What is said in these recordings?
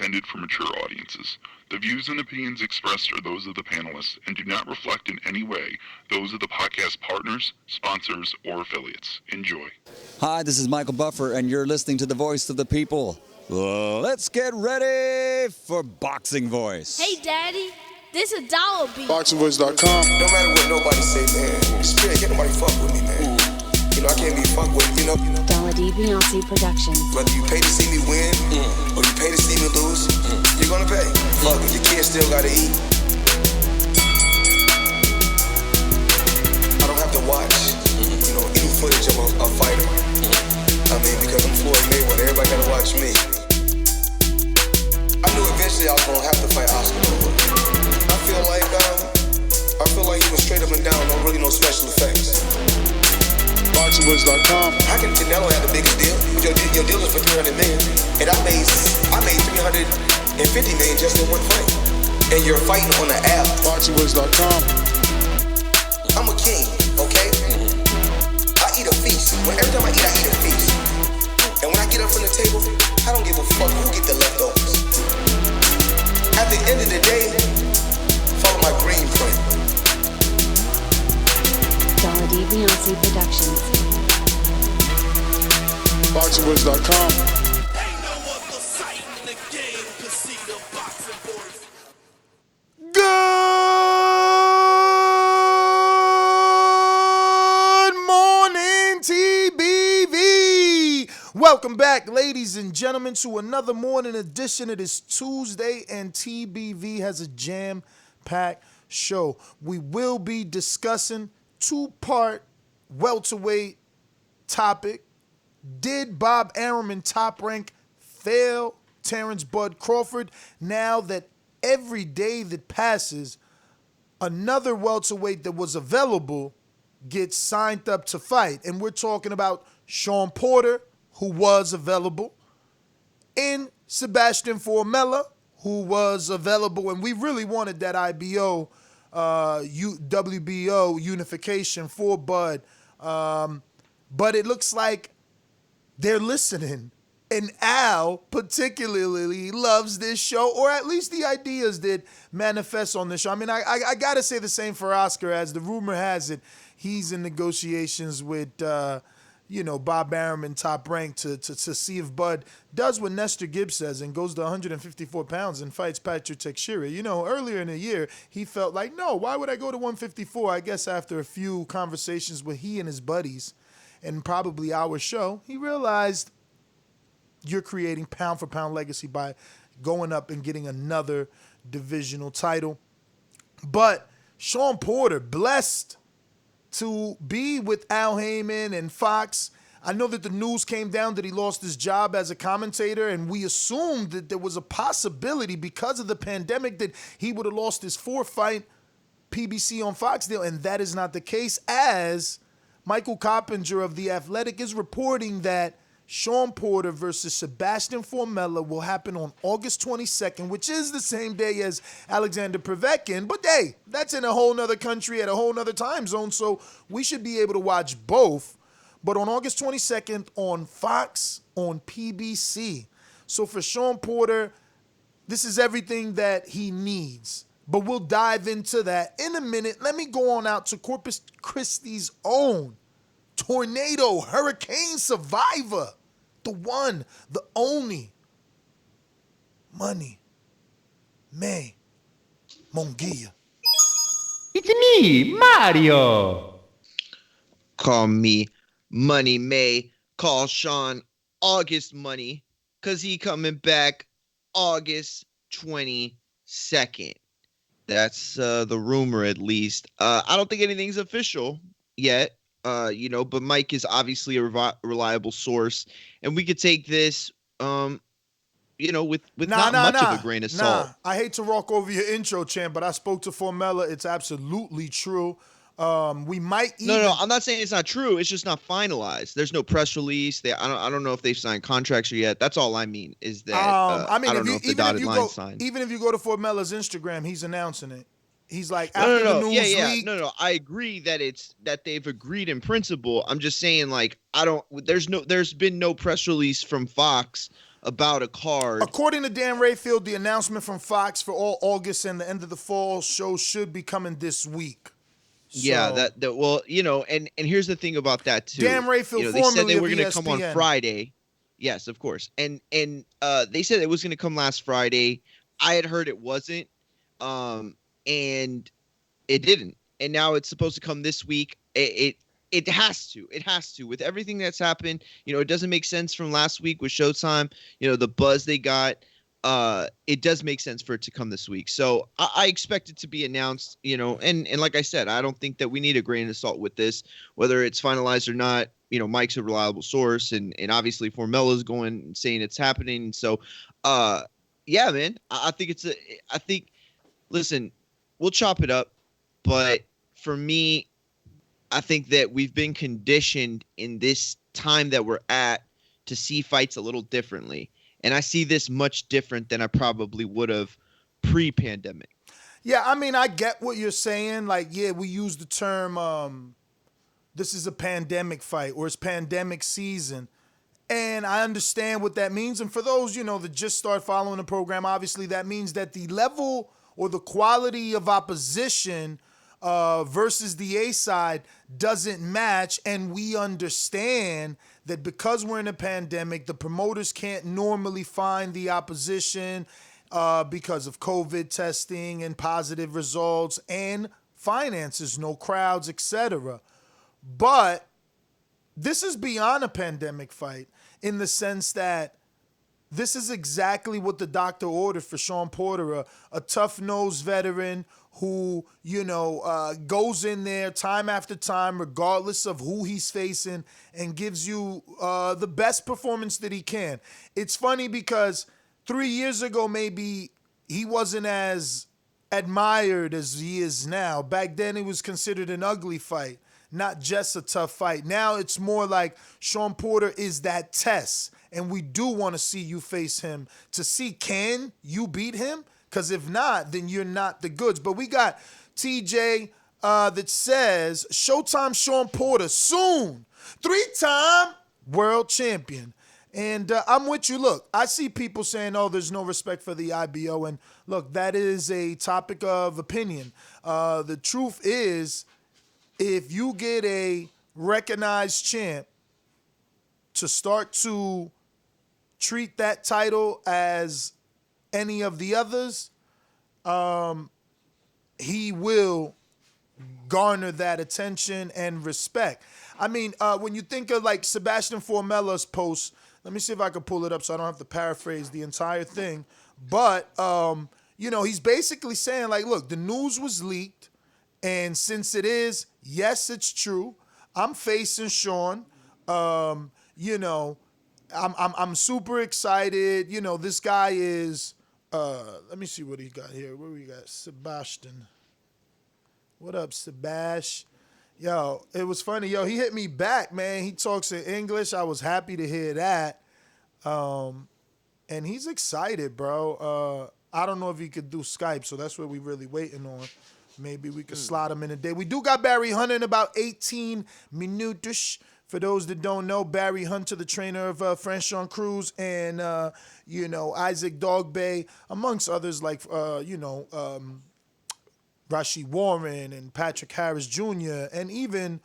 intended for mature audiences. The views and opinions expressed are those of the panelists and do not reflect in any way those of the podcast partners, sponsors, or affiliates. Enjoy. Hi, this is Michael Buffer, and you're listening to the Voice of the People. Let's get ready for Boxing Voice. Hey, Daddy, this is Dollar Beat. BoxingVoice.com. No matter what nobody say, man, Spirit, can't nobody fuck with me, man. You know, I can't be fucked with, you know. Dollar Divisional Productions. Whether you pay to see me win or you pay to see me lose, you're gonna pay. Fuck it, your kids still gotta eat. I don't have to watch, any footage of a fighter. I mean, because I'm Floyd Mayweather, everybody gotta watch me. I knew eventually I was gonna have to fight Oscar. I feel like he was straight up and down, no special effects. BoxingVoice.com. How can Canelo have the biggest deal? Your deal is for $300 million, and I made $350 million just in one fight. And you're fighting on the app. BoxingVoice.com. I'm a king, okay? I eat a feast. Every time I eat a feast. And when I get up from the table, I don't give a fuck who get the leftovers. At the end of the day, follow my green print. Dollar Divisional Productions. BoxingVoice.com. Ain't no other sight in the game to see the boxing voice. Good morning, TBV. Welcome back, ladies and gentlemen, to another morning edition. It is Tuesday, and TBV has a jam-packed show. We will be discussing two-part welterweight topic. Did Bob Arum in Top Rank fail Terence Bud Crawford? Now that every day that passes, another welterweight that was available gets signed up to fight. And we're talking about Shawn Porter, who was available, and Sebastian Formella, who was available. And we really wanted that IBO WBO unification for Bud. But it looks like they're listening. And Al particularly loves this show, or at least the ideas that manifest on this show. I mean, I got to say the same for Oscar, as the rumor has it, he's in negotiations with, Bob Arum in Top Rank to see if Bud does what Nestor Gibbs says and goes to 154 pounds and fights Patrick Teixeira. Earlier in the year, he felt like, no, why would I go to 154? I guess after a few conversations with he and his buddies and probably our show, he realized you're creating pound-for-pound legacy by going up and getting another divisional title. But Shawn Porter, blessed to be with Al Heyman and Fox. I know that the news came down that he lost his job as a commentator, and we assumed that there was a possibility because of the pandemic that he would have lost his 4-fight PBC on Fox deal, and that is not the case, as Michael Coppinger of The Athletic is reporting that Shawn Porter versus Sebastian Formella will happen on August 22nd, which is the same day as Alexander Povetkin. But hey, that's in a whole nother country at a whole nother time zone, so we should be able to watch both. But on August 22nd on Fox, on PBC. So for Shawn Porter, this is everything that he needs. But we'll dive into that in a minute. Let me go on out to Corpus Christi's own tornado hurricane survivor, the one, the only, Money May Munguia. It's me, Mario. Call me Money May. Call Sean August Money, because he coming back August 22nd. That's the rumor, at least. I don't think anything's official yet. But Mike is obviously a reliable source, and we could take this, with not much of a grain of salt. I hate to walk over your intro, champ, but I spoke to Formella. It's absolutely true. We might even... No, I'm not saying it's not true. It's just not finalized. There's no press release. I don't know if they've signed contracts yet. That's all I mean, is that I don't know if the dotted line signed. Even if you go to Formella's Instagram, he's announcing it. He's like, after the news leak. No. I agree that they've agreed in principle. I'm just saying, like, there's been no press release from Fox about a card. According to Dan Rayfield, the announcement from Fox for all August and the end of the fall show should be coming this week. Yeah, So, that well, and here's the thing about that too. Dan Rayfield, They said they formerly were of going to come on ESPN. Friday. Yes, of course. And they said it was going to come last Friday. I had heard it wasn't, and it didn't. And now it's supposed to come this week. It has to. It has to. With everything that's happened, it doesn't make sense from last week with Showtime. The buzz they got. It does make sense for it to come this week. So I expect it to be announced, and like I said, I don't think that we need a grain of salt with this, whether it's finalized or not. Mike's a reliable source, and obviously Formella's going and saying it's happening. So, yeah, man, I think listen, we'll chop it up, but for me, I think that we've been conditioned in this time that we're at to see fights a little differently. And I see this much different than I probably would have pre-pandemic. Yeah, I mean, I get what you're saying. Like, yeah, we use the term, this is a pandemic fight or it's pandemic season. And I understand what that means. And for those, that just start following the program, obviously that means that the level or the quality of opposition versus the A side doesn't match. And we understand that because we're in a pandemic, the promoters can't normally find the opposition because of COVID testing and positive results and finances, no crowds, etc. But this is beyond a pandemic fight in the sense that this is exactly what the doctor ordered for Shawn Porter, a tough-nosed veteran who, goes in there time after time, regardless of who he's facing, and gives you the best performance that he can. It's funny because 3 years ago, maybe he wasn't as admired as he is now. Back then, it was considered an ugly fight, not just a tough fight. Now it's more like Shawn Porter is that test, and we do want to see you face him to see, can you beat him? Because if not, then you're not the goods. But we got TJ that says, Showtime Shawn Porter soon, 3-time world champion. And I'm with you. Look, I see people saying, oh, there's no respect for the IBO. And look, that is a topic of opinion. The truth is, if you get a recognized champ to start to treat that title as any of the others, he will garner that attention and respect. I mean, when you think of like Sebastian Formella's post, let me see if I can pull it up so I don't have to paraphrase the entire thing. But, he's basically saying like, look, the news was leaked. And since it is, yes, it's true. I'm facing Shawn. I'm super excited. This guy is, let me see what he got here. Where we got? Sebastian. What up, Sebastian? Yo, it was funny. Yo, he hit me back, man. He talks in English. I was happy to hear that. And he's excited, bro. I don't know if he could do Skype, so that's what we're really waiting on. Maybe we could slot him in a day. We do got Barry Hunter in about 18 minutes. For those that don't know, Barry Hunter, the trainer of Franchon Cruz and, Isaac Dogboe, amongst others like, Rashid Warren and Patrick Harris Jr., and even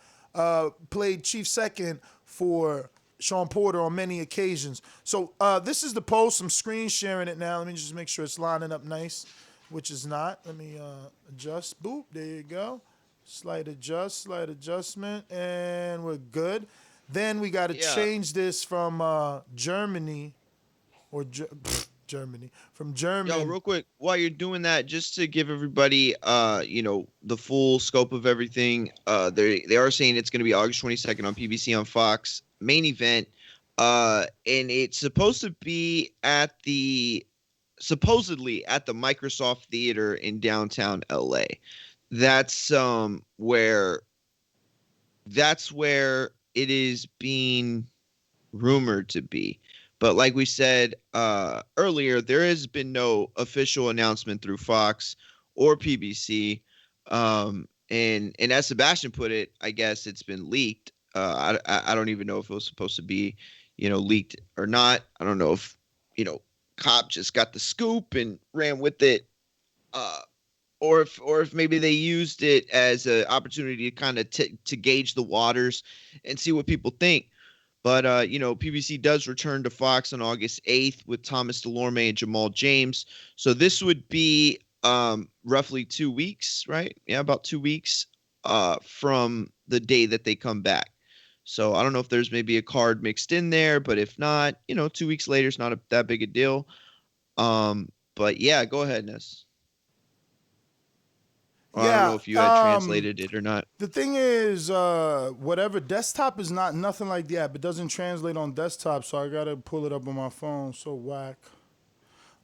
played chief second for Shawn Porter on many occasions. So this is the post. I'm screen sharing it now. Let me just make sure it's lining up nice, which is not. Let me adjust. Boop. There you go. Slight adjustment, and we're good. Then we got to change this from Germany or Germany. From Germany. Yo, real quick, while you're doing that, just to give everybody, the full scope of everything, they are saying it's going to be August 22nd on PBC on Fox, main event, and it's supposed to be supposedly at the Microsoft Theater in downtown LA. That's where it is being rumored to be. But like we said earlier, there has been no official announcement through Fox or PBC. And as Sebastian put it, I guess it's been leaked. I don't even know if it was supposed to be, leaked or not. I don't know if Cop just got the scoop and ran with it. Or if maybe they used it as an opportunity to kind of to gauge the waters and see what people think. But PBC does return to Fox on August 8th with Thomas Delorme and Jamal James. So this would be roughly 2 weeks, right? Yeah, about 2 weeks from the day that they come back. So I don't know if there's maybe a card mixed in there, but if not, 2 weeks later is not that big a deal. But yeah, go ahead, Ness. I don't know if you had translated it or not. The thing is, whatever, desktop is nothing like the app. It doesn't translate on desktop, so I got to pull it up on my phone. So whack.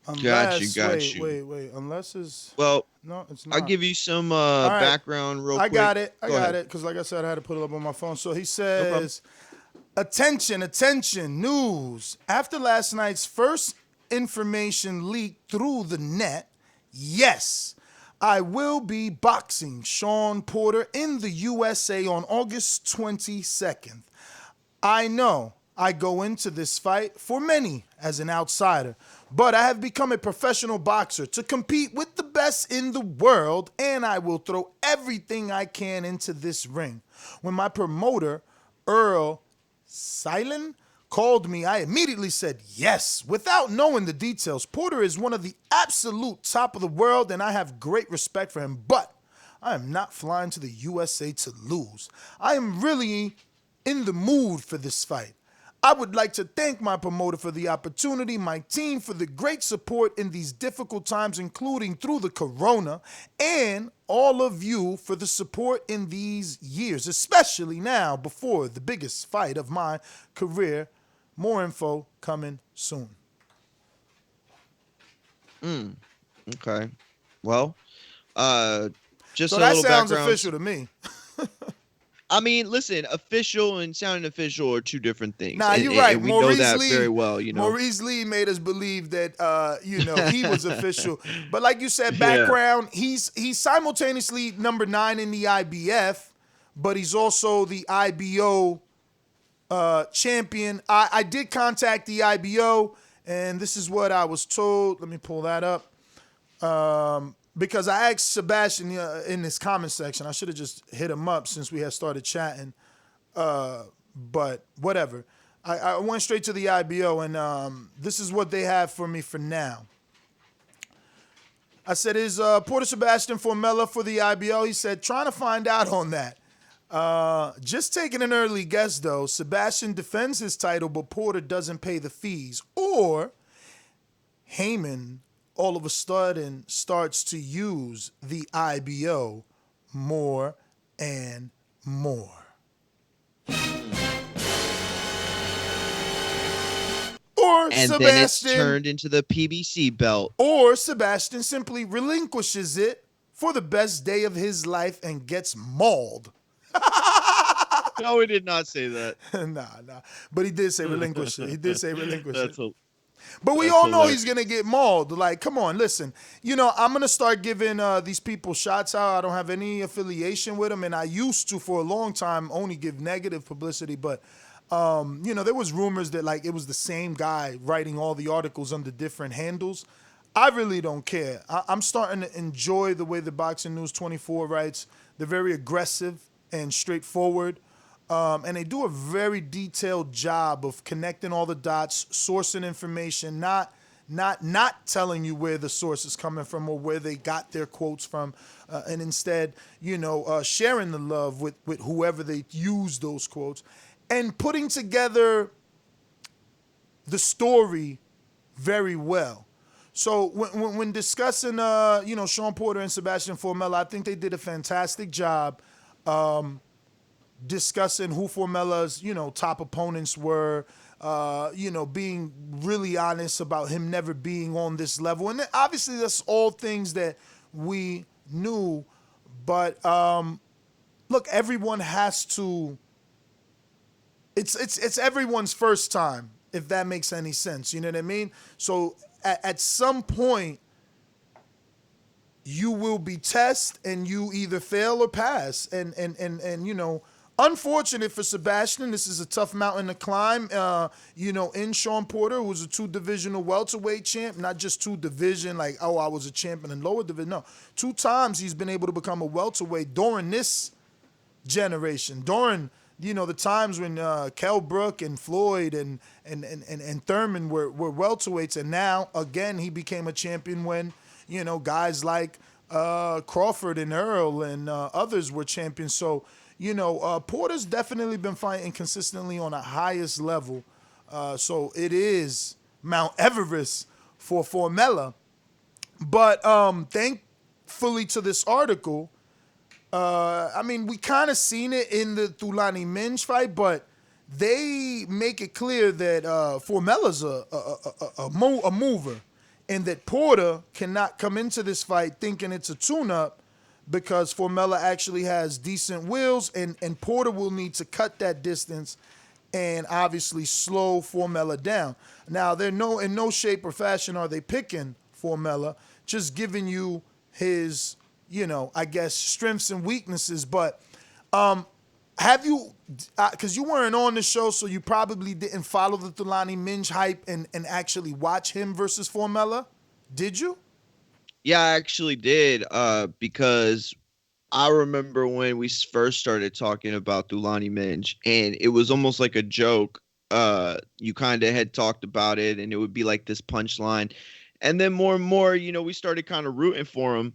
Unless, got you. Wait. Unless it's... Well, no, it's not. I'll give you some right. background real quick. I got it, because like I said, I had to put it up on my phone. So he says, attention, news. After last night's first information leaked through the net, yes, I will be boxing Shawn Porter in the USA on August 22nd. I know I go into this fight for many as an outsider, but I have become a professional boxer to compete with the best in the world, and I will throw everything I can into this ring. When my promoter, Earl Silent, called me, I immediately said yes, without knowing the details. Porter is one of the absolute top of the world, and I have great respect for him, but I am not flying to the USA to lose. I am really in the mood for this fight. I would like to thank my promoter for the opportunity, my team for the great support in these difficult times, including through the corona, and all of you for the support in these years, especially now before the biggest fight of my career. More info coming soon. Okay. Well, just so a that little sounds background. official to me. I mean, listen, official and sounding official are two different things. Nah, you're right. And we Maurice know that Lee, very well, Maurice Lee made us believe that, he was official. But like you said, background, he's simultaneously number 9 in the IBF, but he's also the IBO champion. I did contact the IBO, and this is what I was told. Let me pull that up. Because I asked Sebastian in this comment section. I should have just hit him up since we had started chatting. But whatever. I went straight to the IBO, and this is what they have for me for now. I said, is Porter Sebastian Formella for the IBO? He said, trying to find out on that. Just taking an early guess, though. Sebastian defends his title, but Porter doesn't pay the fees. Or Heyman all of a sudden starts to use the IBO more and more. Or and Sebastian, then it's turned into the PBC belt. Or Sebastian simply relinquishes it for the best day of his life and gets mauled. No, he did not say that. Nah. But he did say relinquish it. He did say relinquish it. But we That's all know hilarious. he's going to get mauled. Like, come on, listen. I'm going to start giving these people shots out. I don't have any affiliation with them, and I used to, for a long time, only give negative publicity. But, there was rumors that, like, it was the same guy writing all the articles under different handles. I really don't care. I'm starting to enjoy the way the Boxing News 24 writes. They're very aggressive and straightforward. And they do a very detailed job of connecting all the dots, sourcing information, not telling you where the source is coming from or where they got their quotes from, and instead, sharing the love with whoever they use those quotes, and putting together the story very well. So when discussing, Shawn Porter and Sebastian Formella, I think they did a fantastic job discussing who Formella's, top opponents were, being really honest about him never being on this level. And obviously that's all things that we knew. But, look, everyone has to, it's everyone's first time, if that makes any sense. You know what I mean? So at some point, you will be tested and you either fail or pass. And unfortunate for Sebastian. This is a tough mountain to climb. In Shawn Porter, who was a 2-divisional welterweight champ, not just 2-division, like, oh, I was a champion in lower division. No, 2 times he's been able to become a welterweight during this generation, during the times when Kell Brook and Floyd and Thurman were welterweights, and now again he became a champion when guys like Crawford and Earl and others were champions. So Porter's definitely been fighting consistently on the highest level. So it is Mount Everest for Formella. But thankfully to this article, we kind of seen it in the Thulani Minj fight, but they make it clear that Formella's a mover, and that Porter cannot come into this fight thinking it's a tune-up, because Formella actually has decent wheels, and Porter will need to cut that distance and obviously slow Formella down. Now, in no shape or fashion are they picking Formella, just giving you his strengths and weaknesses. But have you, because you weren't on the show, so you probably didn't follow the Thulani Minj hype and actually watch him versus Formella? Did you? Yeah, I actually did, because I remember when we first started talking about Thulani Minj, and it was almost like a joke. You kind of had talked about it, and it would be like this punchline. And then more and more, we started kind of rooting for him.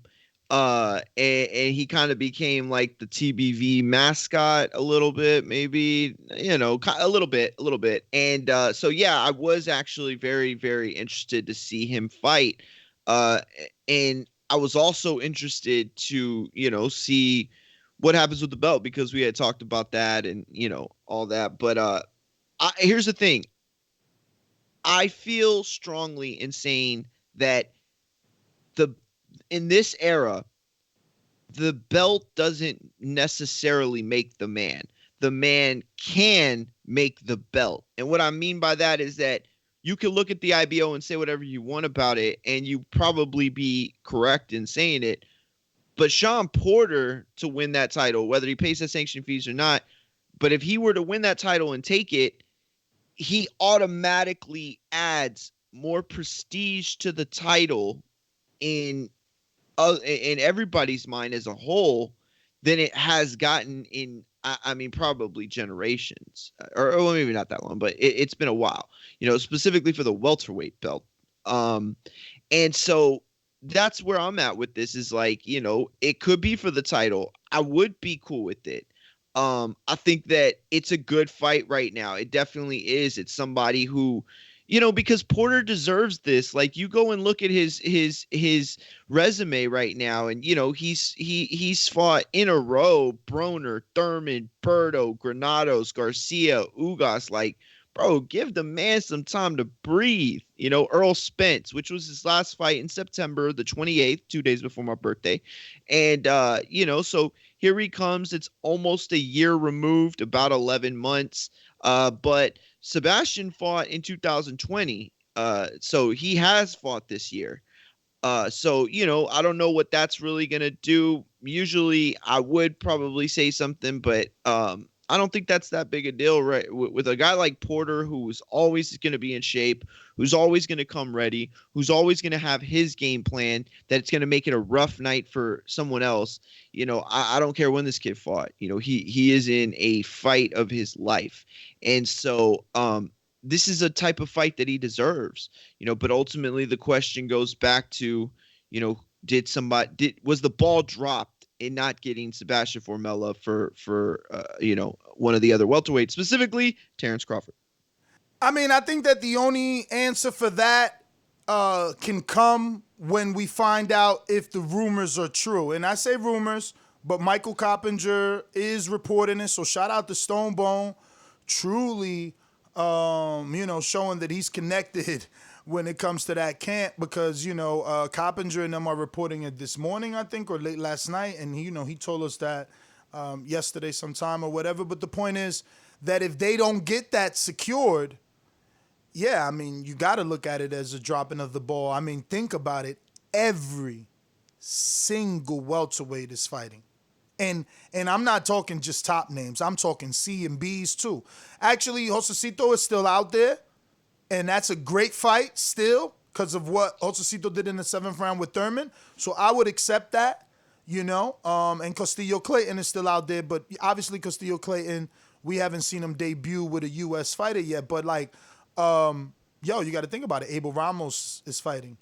And he kind of became like the TBV mascot a little bit, maybe, a little bit. And so, yeah, I was actually very, very interested to see him fight. And I was also interested to, see what happens with the belt, because we had talked about that and, all that. But here's the thing. I feel strongly in saying that in this era, the belt doesn't necessarily make the man. The man can make the belt. And what I mean by that is that you can look at the IBO and say whatever you want about it, and you probably be correct in saying it. But Shawn Porter, to win that title, whether he pays the sanction fees or not, but if he were to win that title and take it, he automatically adds more prestige to the title in everybody's mind as a whole than it has gotten in, probably generations, or maybe not that long, but it's been a while, specifically for the welterweight belt. And so that's where I'm at with this, is like, it could be for the title. I would be cool with it. I think that it's a good fight right now. It definitely is. It's somebody who, because Porter deserves this. Like, you go and look at his resume right now, and he's fought in a row Broner, Thurman, Berto, Granados, Garcia, Ugas. Like, bro, give the man some time to breathe. Earl Spence, which was his last fight in September the 28th, 2 days before my birthday. And, so here he comes. It's almost a year removed, about 11 months. But Sebastian fought in 2020. So he has fought this year. So, I don't know what that's really going to do. Usually I would probably say something, but I don't think that's that big a deal, right? With a guy like Porter, who's always going to be in shape, who's always going to come ready, who's always going to have his game plan, that it's going to make it a rough night for someone else. I don't care when this kid fought. He is in a fight of his life. And so this is a type of fight that he deserves, but ultimately the question goes back to, was the ball dropped in not getting Sebastian Formella for one of the other welterweights, specifically Terence Crawford? I think that the only answer for that can come when we find out if the rumors are true. And I say rumors, but Michael Coppinger is reporting it. So shout out to Stonebone, truly, showing that he's connected when it comes to that camp, because, Coppinger and them are reporting it this morning, I think, or late last night. And, he told us that yesterday sometime or whatever. But the point is that if they don't get that secured, yeah, you got to look at it as a dropping of the ball. Think about it. Every single welterweight is fighting. And I'm not talking just top names. I'm talking C and Bs too. Actually, Josecito is still out there, and that's a great fight still because of what Josecito did in the 7th round with Thurman. So I would accept that, and Castillo Clayton is still out there, but obviously Castillo Clayton, we haven't seen him debut with a U.S. fighter yet. But you got to think about it. Abel Ramos is fighting.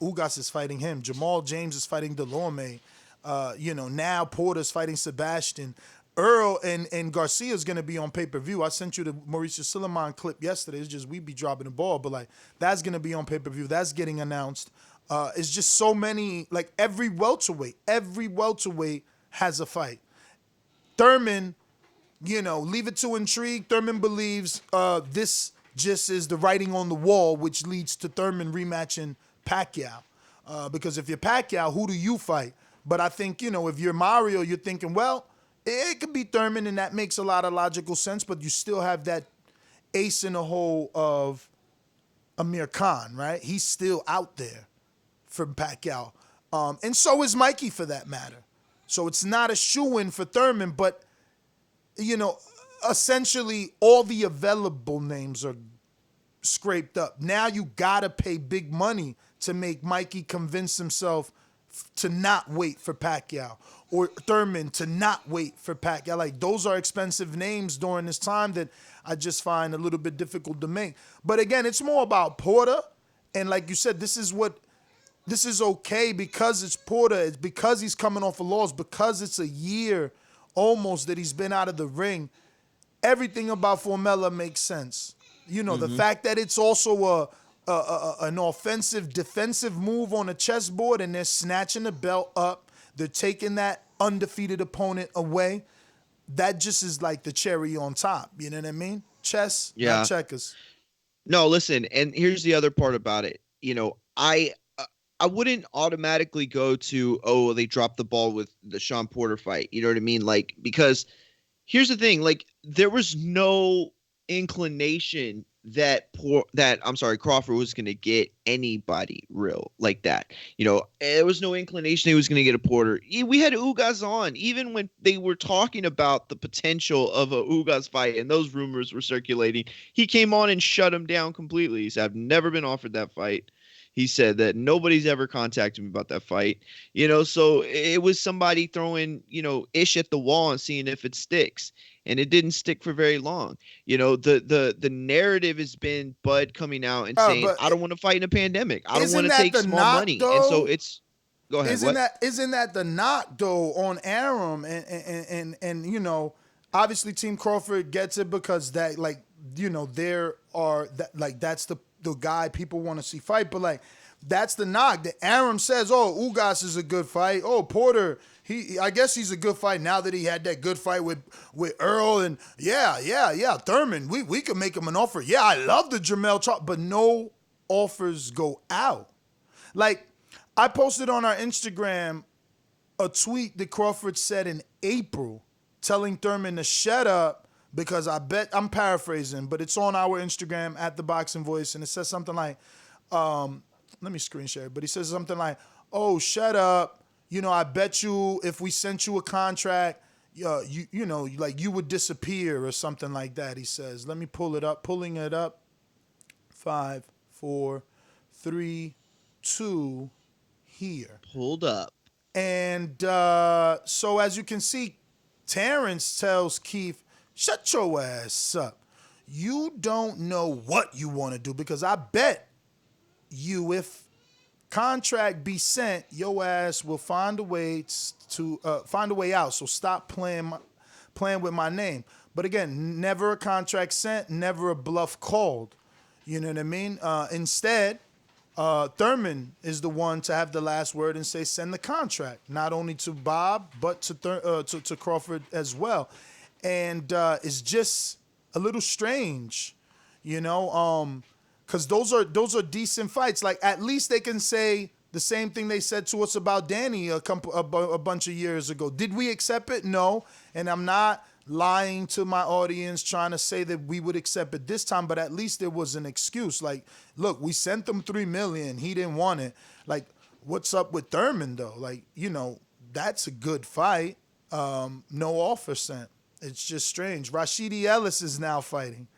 Ugas is fighting him. Jamal James is fighting Delorme. Now Porter's fighting Sebastian. Earl and Garcia is going to be on pay-per-view. I sent you the Mauricio Suleiman clip yesterday. It's just we be dropping the ball, but that's going to be on pay-per-view. That's getting announced. It's just so many, every welterweight has a fight. Thurman, leave it to intrigue. Thurman believes this just is the writing on the wall, which leads to Thurman rematching Pacquiao. Because if you're Pacquiao, who do you fight? But I think, if you're Mario, you're thinking, well, it could be Thurman, and that makes a lot of logical sense, but you still have that ace in the hole of Amir Khan, right? He's still out there for Pacquiao. And so is Mikey, for that matter. So it's not a shoo-in for Thurman, but, essentially all the available names are scraped up. Now you got to pay big money to make Mikey convince himself to not wait for Pacquiao, or Thurman to not wait for Pacquiao. Those are expensive names during this time that I just find a little bit difficult to make. But again, it's more about Porter. And like you said, this is okay because it's Porter. It's because he's coming off a loss, because it's a year almost that he's been out of the ring. Everything about Formella makes sense. The fact that it's also an offensive, defensive move on a chessboard, and they're snatching the belt up. They're taking that undefeated opponent away. That just is like the cherry on top. You know what I mean? Chess, not checkers. No, listen, and here's the other part about it. I wouldn't automatically go to, they dropped the ball with the Shawn Porter fight. You know what I mean? Because here's the thing, there was no inclination that Crawford was going to get anybody real like that. There was no inclination he was going to get a Porter. We had Ugas on, even when they were talking about the potential of a Ugas fight and those rumors were circulating. He came on and shut him down completely. He said, I've never been offered that fight. He said that nobody's ever contacted me about that fight. So it was somebody throwing, ish at the wall and seeing if it sticks. And it didn't stick for very long. The narrative has been Bud coming out and saying, I don't want to fight in a pandemic. I don't want to take small money. Though? And so it's, go ahead. Isn't that the knock though on Arum? And obviously Team Crawford gets it because that that's the guy people want to see fight. But that's the knock. The Arum says, Ugas is a good fight. Porter, I guess he's a good fight now that he had that good fight with Earl. And Thurman, we could make him an offer. Yeah, I love the Jermell Charlo, but no offers go out. I posted on our Instagram a tweet that Crawford said in April telling Thurman to shut up because I bet, I'm paraphrasing, but it's on our Instagram at The Boxing Voice, and it says something like, let me screen share it, but he says something like, shut up. I bet you if we sent you a contract, you would disappear or something like that, he says. Let me pull it up. Pulling it up. 5, 4, 3, 2, here. Pulled up. And so as you can see, Terence tells Keith, shut your ass up. You don't know what you want to do because I bet you if contract be sent, your ass will find a way out. So stop playing with my name. But again, never a contract sent, never a bluff called. You know what I mean? Instead, Thurman is the one to have the last word and say send the contract, not only to Bob but to Crawford as well. And it's just a little strange, because those are decent fights. At least they can say the same thing they said to us about Danny a bunch of years ago. Did we accept it? No. And I'm not lying to my audience trying to say that we would accept it this time, but at least there was an excuse. Look, we sent them $3 million. He didn't want it. What's up with Thurman though? That's a good fight. No offer sent. It's just strange. Rashidi Ellis is now fighting.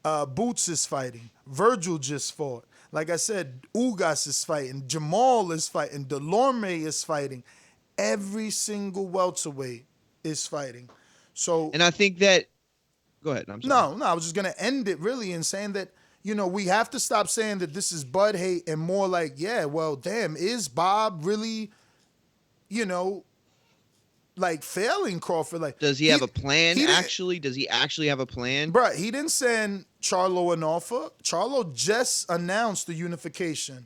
Boots is fighting. Virgil just fought. Like I said, Ugas is fighting. Jamal is fighting. Delorme is fighting. Every single welterweight is fighting. So, And I think that, go ahead. I'm sorry. no, I was just going to end it really in saying that, we have to stop saying that this is Bud hate and more like, yeah, well, damn, is Bob really, like failing Crawford? Like, Does he have a plan, actually? Does he actually have a plan? Bruh, he didn't send Charlo an offer. Charlo just announced the unification.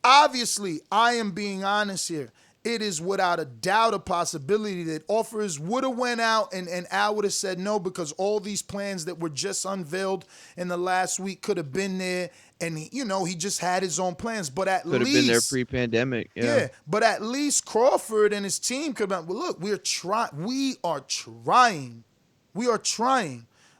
Obviously, I am being honest here. It is without a doubt a possibility that offers would have went out and Al would have said no, because all these plans that were just unveiled in the last week could have been there. And, he just had his own plans. But at least... Could have been there pre-pandemic. Yeah, but at least Crawford and his team could have... Well, look, we are trying.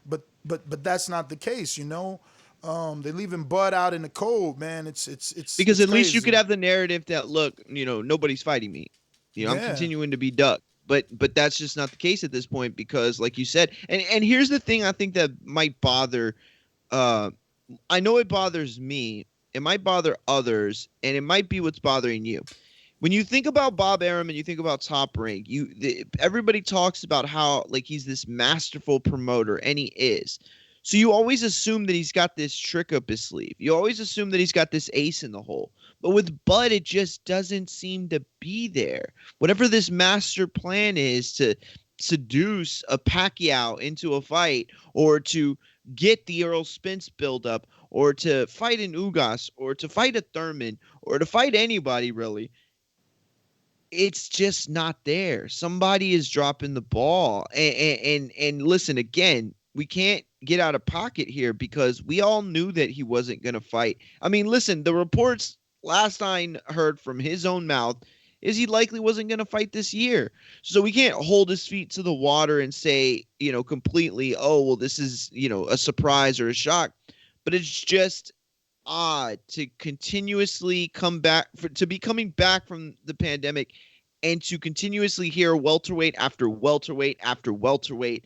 But that's not the case, They're leaving Bud out in the cold, man. It's because at least you crazy. could have the narrative that, look, nobody's fighting me. I'm Yeah. continuing to be ducked. But that's just not the case at this point, because, like you said, and here's the thing I think that might bother. I know it bothers me. It might bother others, and it might be what's bothering you. When you think about Bob Arum and you think about Top Rank, everybody talks about how like he's this masterful promoter, and he is. So you always assume that he's got this trick up his sleeve. You always assume that he's got this ace in the hole. But with Bud, it just doesn't seem to be there. Whatever this master plan is to seduce a Pacquiao into a fight, or to get the Earl Spence buildup, or to fight an Ugas, or to fight a Thurman, or to fight anybody really, it's just not there. Somebody is dropping the ball. And listen, again, we can't get out of pocket here, because we all knew that he wasn't going to fight. I mean, listen, the reports last I heard from his own mouth is he likely wasn't going to fight this year. So we can't hold his feet to the water and say, completely, oh, well, this is, a surprise or a shock. But it's just odd to continuously come back, to be coming back from the pandemic, and to continuously hear welterweight after welterweight after welterweight,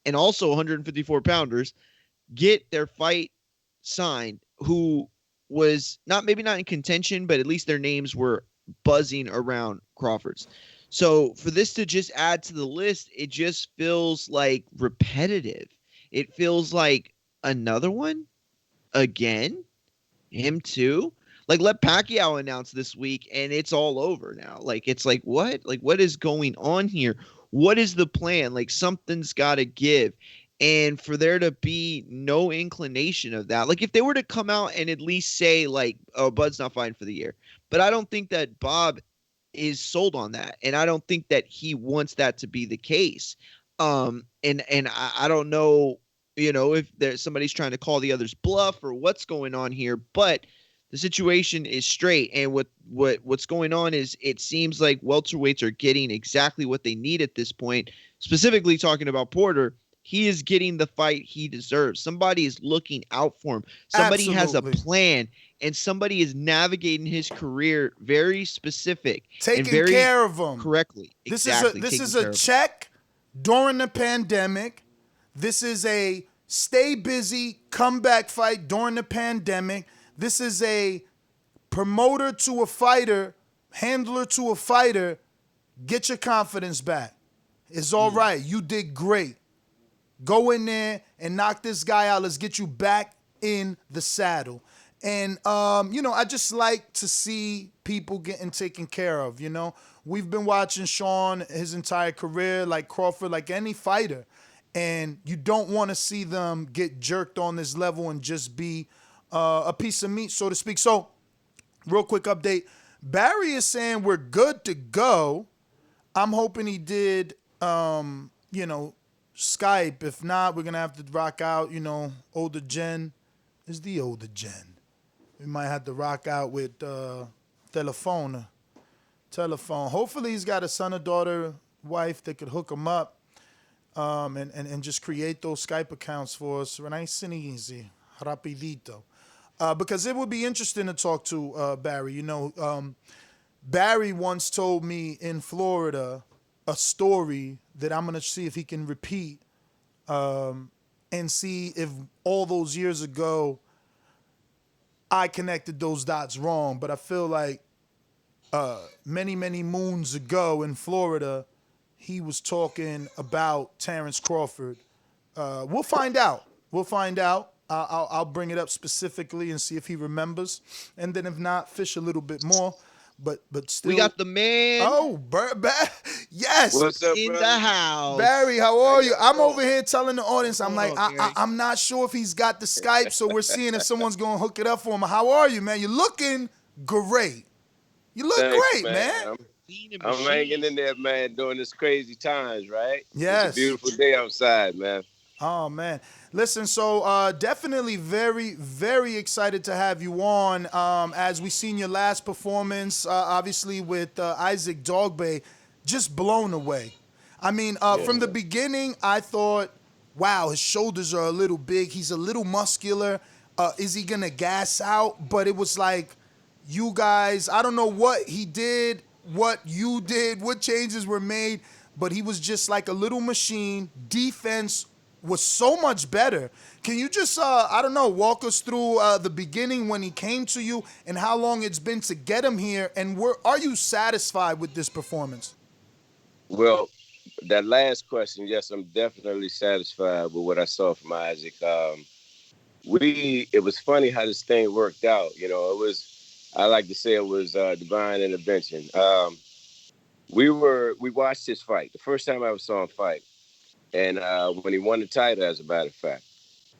and also 154 pounders get their fight signed, who was maybe not in contention, but at least their names were buzzing around Crawford's. So for this to just add to the list, it just feels like repetitive. It feels like another one again, him too. Like, let Pacquiao announce this week and it's all over now. Like, it's like, what? Like, what is going on here? What is the plan? Like, something's got to give. And for there to be no inclination of that, like if they were to come out and at least say like, oh, Bud's not fighting for the year. But I don't think that Bob is sold on that. And I don't think that he wants that to be the case. And I don't know, if there's somebody's trying to call the other's bluff or what's going on here, but the situation is straight. And what's going on is it seems like welterweights are getting exactly what they need at this point. Specifically talking about Porter, he is getting the fight he deserves. Somebody is looking out for him. Somebody has a plan, and somebody is navigating his career very specific, taking and very care of him correctly. This exactly. is a check during the pandemic. This is a stay busy comeback fight during the pandemic. This is a promoter to a fighter, handler to a fighter. Get your confidence back. It's all right. You did great. Go in there and knock this guy out. Let's get you back in the saddle. And, I just like to see people getting taken care of, We've been watching Shawn his entire career, like Crawford, like any fighter. And you don't want to see them get jerked on this level and just be a piece of meat, so to speak. So, real quick update. Barry is saying we're good to go. I'm hoping he did, Skype. If not, we're going to have to rock out, older gen is the older gen. We might have to rock out with telephone. Hopefully he's got a son or daughter, wife that could hook him up and just create those Skype accounts for us. Nice and easy. Rapidito. Because it would be interesting to talk to Barry. Barry once told me in Florida a story that I'm gonna see if he can repeat, and see if all those years ago I connected those dots wrong. But I feel like many, many moons ago in Florida, he was talking about Terence Crawford. We'll find out. We'll find out. I'll bring it up specifically and see if he remembers, and then if not, fish a little bit more. But still, We got the man. Oh, yes. What's up, in brother? the house. Barry, how are you? I'm doing? over here telling the audience, I'm like, Oh, Barry. I'm not sure if he's got the Skype, so we're seeing if someone's going to hook it up for him. How are you, man? You're looking great. You look Thanks, great, man. I'm hanging in there, man, during this crazy times, right? Yes. It's a beautiful day outside, man. Oh, man. Listen, so definitely very, very excited to have you on. As we seen your last performance, obviously with Isaac Dogboe, just blown away. I mean, from the beginning, I thought, wow, his shoulders are a little big. He's a little muscular. Is he going to gas out? But it was like, you guys, I don't know what he did, what you did, what changes were made, but he was just like a little machine. Defense was so much better. Can you just, I don't know, walk us through the beginning when he came to you and how long it's been to get him here? And are you satisfied with this performance? Well, that last question, yes, I'm definitely satisfied with what I saw from Isaac. It was funny how this thing worked out. You know, I like to say it was divine intervention. We watched his fight. The first time I ever saw him fight. And when he won the title, as a matter of fact.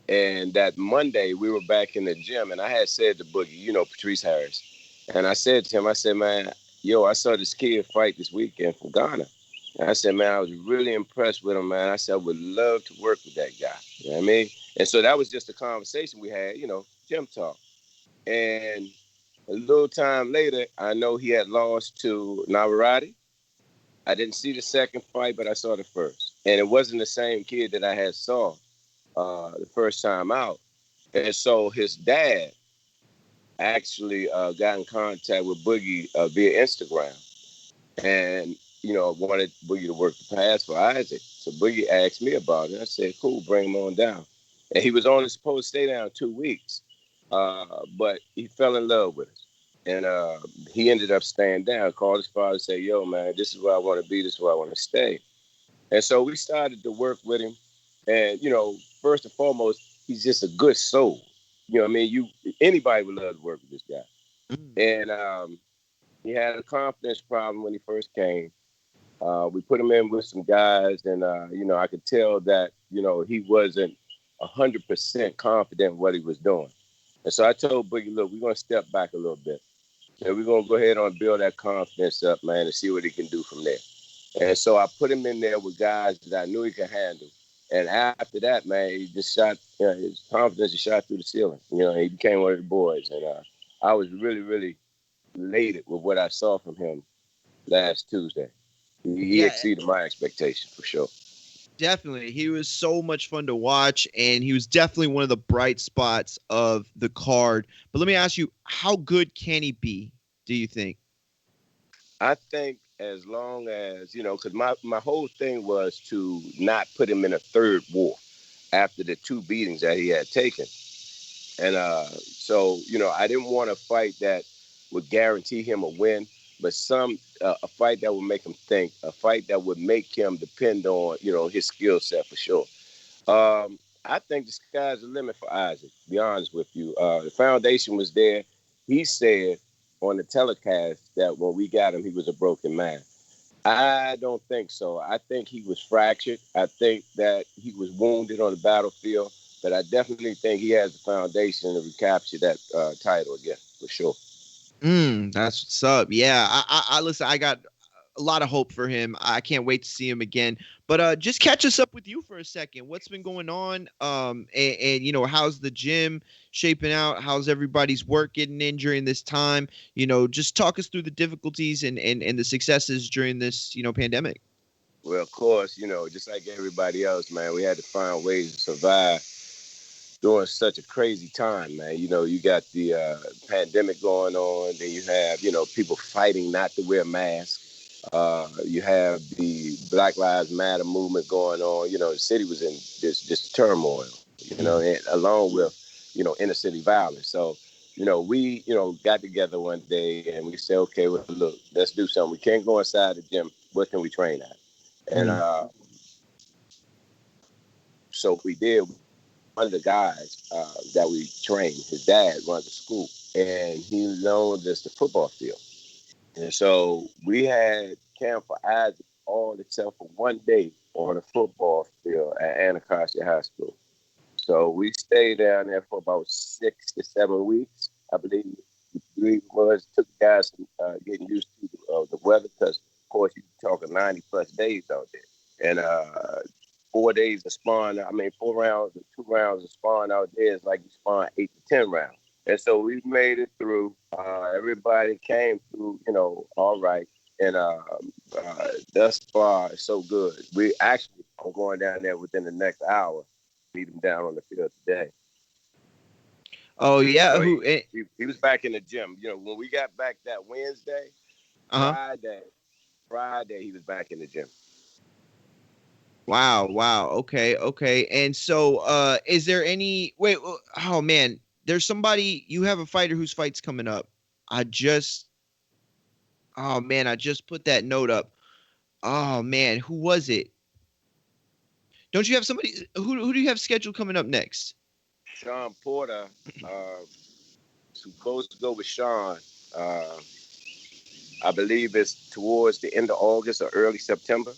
And that Monday, we were back in the gym, and I had said to Boogie, you know, Patrice Harris. And I said to him, I said, man, I saw this kid fight this weekend from Ghana. And I said, man, I was really impressed with him, man. I said, I would love to work with that guy. You know what I mean? And so that was just a conversation we had, you know, gym talk. And a little time later, I know he had lost to Navarrete. I didn't see the second fight, but I saw the first. And it wasn't the same kid that I had saw the first time out. And so his dad actually got in contact with Boogie via Instagram and, you know, wanted Boogie to work the pass for Isaac. So Boogie asked me about it. I said, cool, bring him on down. And he was only supposed to stay down 2 weeks, but he fell in love with us. And he ended up staying down, called his father and said, yo, man, this is where I want to be. This is where I want to stay. And so we started to work with him. And, you know, first and foremost, he's just a good soul. You know what I mean? Anybody would love to work with this guy. And he had a confidence problem when he first came. We put him in with some guys, and, you know, I could tell that, you know, he wasn't 100% confident in what he was doing. And so I told Boogie, look, we're going to step back a little bit. And we're going to go ahead and build that confidence up, man, and see what he can do from there. And so I put him in there with guys that I knew he could handle. And after that, man, he just shot, you know, his confidence just shot through the ceiling. You know, he became one of the boys. And I was really, really elated with what I saw from him last Tuesday. He exceeded my expectations for sure. Definitely. He was so much fun to watch, and he was definitely one of the bright spots of the card. But let me ask you, how good can he be, do you think? I think as long as, you know, because my whole thing was to not put him in a third war after the 2 beatings that he had taken. And so, you know, I didn't want a fight that would guarantee him a win, but a fight that would make him think, a fight that would make him depend on, you know, his skill set for sure. I think the sky's the limit for Isaac, to be honest with you. The foundation was there. He said on the telecast that when we got him, he was a broken man. I don't think so. I think he was fractured. I think that he was wounded on the battlefield, but I definitely think he has the foundation to recapture that title again, for sure. That's what's up. Yeah, I listen, I got a lot of hope for him. I can't wait to see him again. But just catch us up with you for a second. What's been going on? And you know, how's the gym shaping out? How's everybody's work getting in during this time? You know, just talk us through the difficulties and the successes during this, you know, pandemic. Well, of course, you know, just like everybody else, man, we had to find ways to survive during such a crazy time, man. You know, you got the pandemic going on, then you have, you know, people fighting not to wear masks. You have the Black Lives Matter movement going on. You know, the city was in this turmoil, you know, and along with, you know, inner city violence. So, you know, we, you know, got together one day and we said, okay, well, look, let's do something. We can't go inside the gym. What can we train at? And so we did. One of the guys that we trained, his dad runs a school, and he loaned us the football field. And so we had camp for Isaac all except for one day on the football field at Anacostia High School. So we stayed down there for about 6 to 7 weeks, I believe. It took guys getting used to the weather because, of course, you're talking 90-plus days out there. And 4 days of sparring, 4 rounds and 2 rounds of sparring out there is like you sparring 8 to 10 rounds. And so we made it through. Everybody came through, you know, all right. And thus far, it's so good. We actually are going down there within the next hour, meet him down on the field today. Oh, yeah. So he was back in the gym. You know, when we got back that Wednesday, Friday, he was back in the gym. Wow. Okay. And so, is there any, oh man, there's somebody, you have a fighter whose fight's coming up. I just put that note up. Oh man, who was it? Don't you have somebody, who do you have scheduled coming up next? Shawn Porter, supposed to go with Shawn. I believe it's towards the end of August or early September.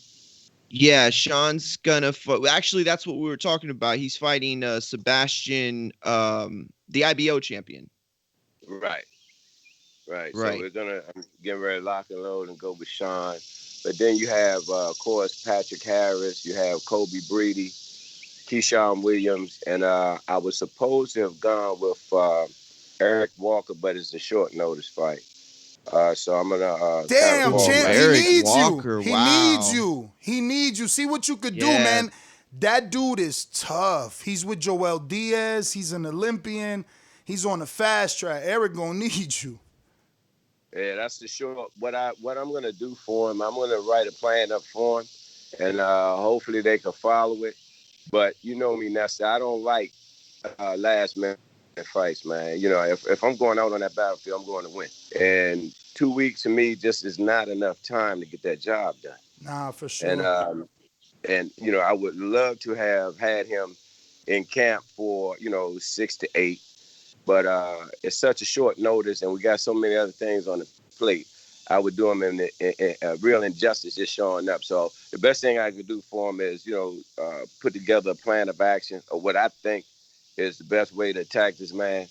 Yeah, Shawn's gonna actually, that's what we were talking about. He's fighting Sebastian, the IBO champion. Right. So I'm getting ready to lock and load and go with Shawn. But then you have, of course, Patrick Harris. You have Kobe Breedy, Keyshawn Williams, and I was supposed to have gone with Eric Walker, but it's a short notice fight. So I'm gonna. Damn, champ! He needs Walker, you. He needs you. See what you could do, man. That dude is tough. He's with Joel Diaz. He's an Olympian. He's on the fast track. Eric gonna need you. Yeah, that's the short. What I'm gonna do for him, I'm gonna write a plan up for him, and hopefully they can follow it. But you know me, Nessa. I don't like last minute fights, man. You know, if I'm going out on that battlefield, I'm going to win. And 2 weeks to me just is not enough time to get that job done. Nah, for sure. And you know, I would love to have had him in camp for, you know, 6 to 8, but it's such a short notice, and we got so many other things on the plate. I would do him in a real injustice just showing up. So the best thing I could do for him is, you know, put together a plan of action or what I think is the best way to attack this man,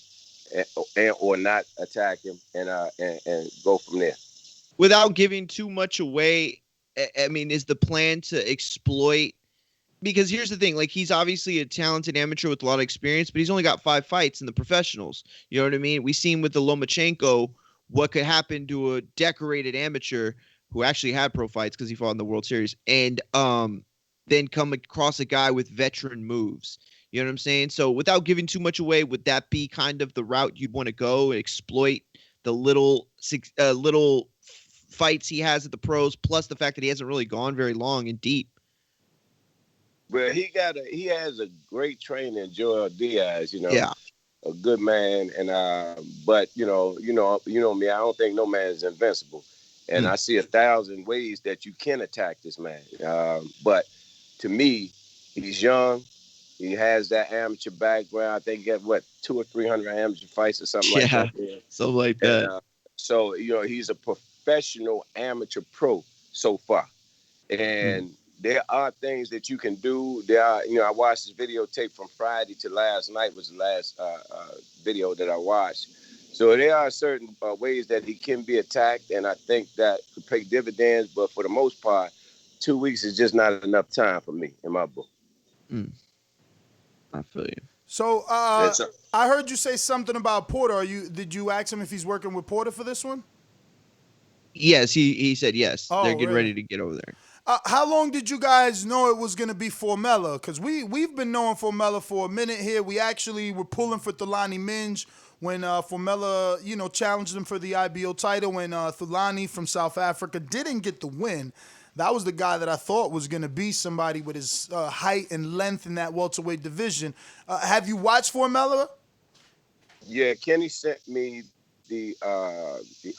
or not attack him, and go from there. Without giving too much away, I mean, is the plan to exploit? Because here's the thing, like, he's obviously a talented amateur with a lot of experience, but he's only got 5 fights in the professionals. You know what I mean? We seen with the Lomachenko what could happen to a decorated amateur who actually had pro fights because he fought in the World Series, and then come across a guy with veteran moves. You know what I'm saying? So without giving too much away, would that be kind of the route you'd want to go and exploit the little fights he has at the pros, plus the fact that he hasn't really gone very long and deep? Well, he has a great trainer in Joel Diaz, you know. Yeah. A good man, and but you know me. I don't think no man is invincible, and I see 1,000 ways that you can attack this man. But to me, he's young. He has that amateur background. I think he got 200 or 300 amateur fights or something like that. Yeah, something like that. And, so you know, he's a professional amateur pro so far, and there are things that you can do. There are, you know, I watched this videotape from Friday to last night was the last video that I watched. So there are certain ways that he can be attacked, and I think that could pay dividends. But for the most part, 2 weeks is just not enough time for me in my book. I feel you. So I heard you say something about Porter. Did you ask him if he's working with Porter for this one? Yes, he said yes. Oh, they're getting really? ready to get over there. How long did you guys know it was going to be Formella? Because we've been knowing Formella for a minute here. We actually were pulling for Thelani Minge when Formella, challenged him for the IBO title when Thulani from South Africa didn't get the win. That was the guy that I thought was going to be somebody with his height and length in that welterweight division. Have you watched Formella? Yeah, Kenny sent me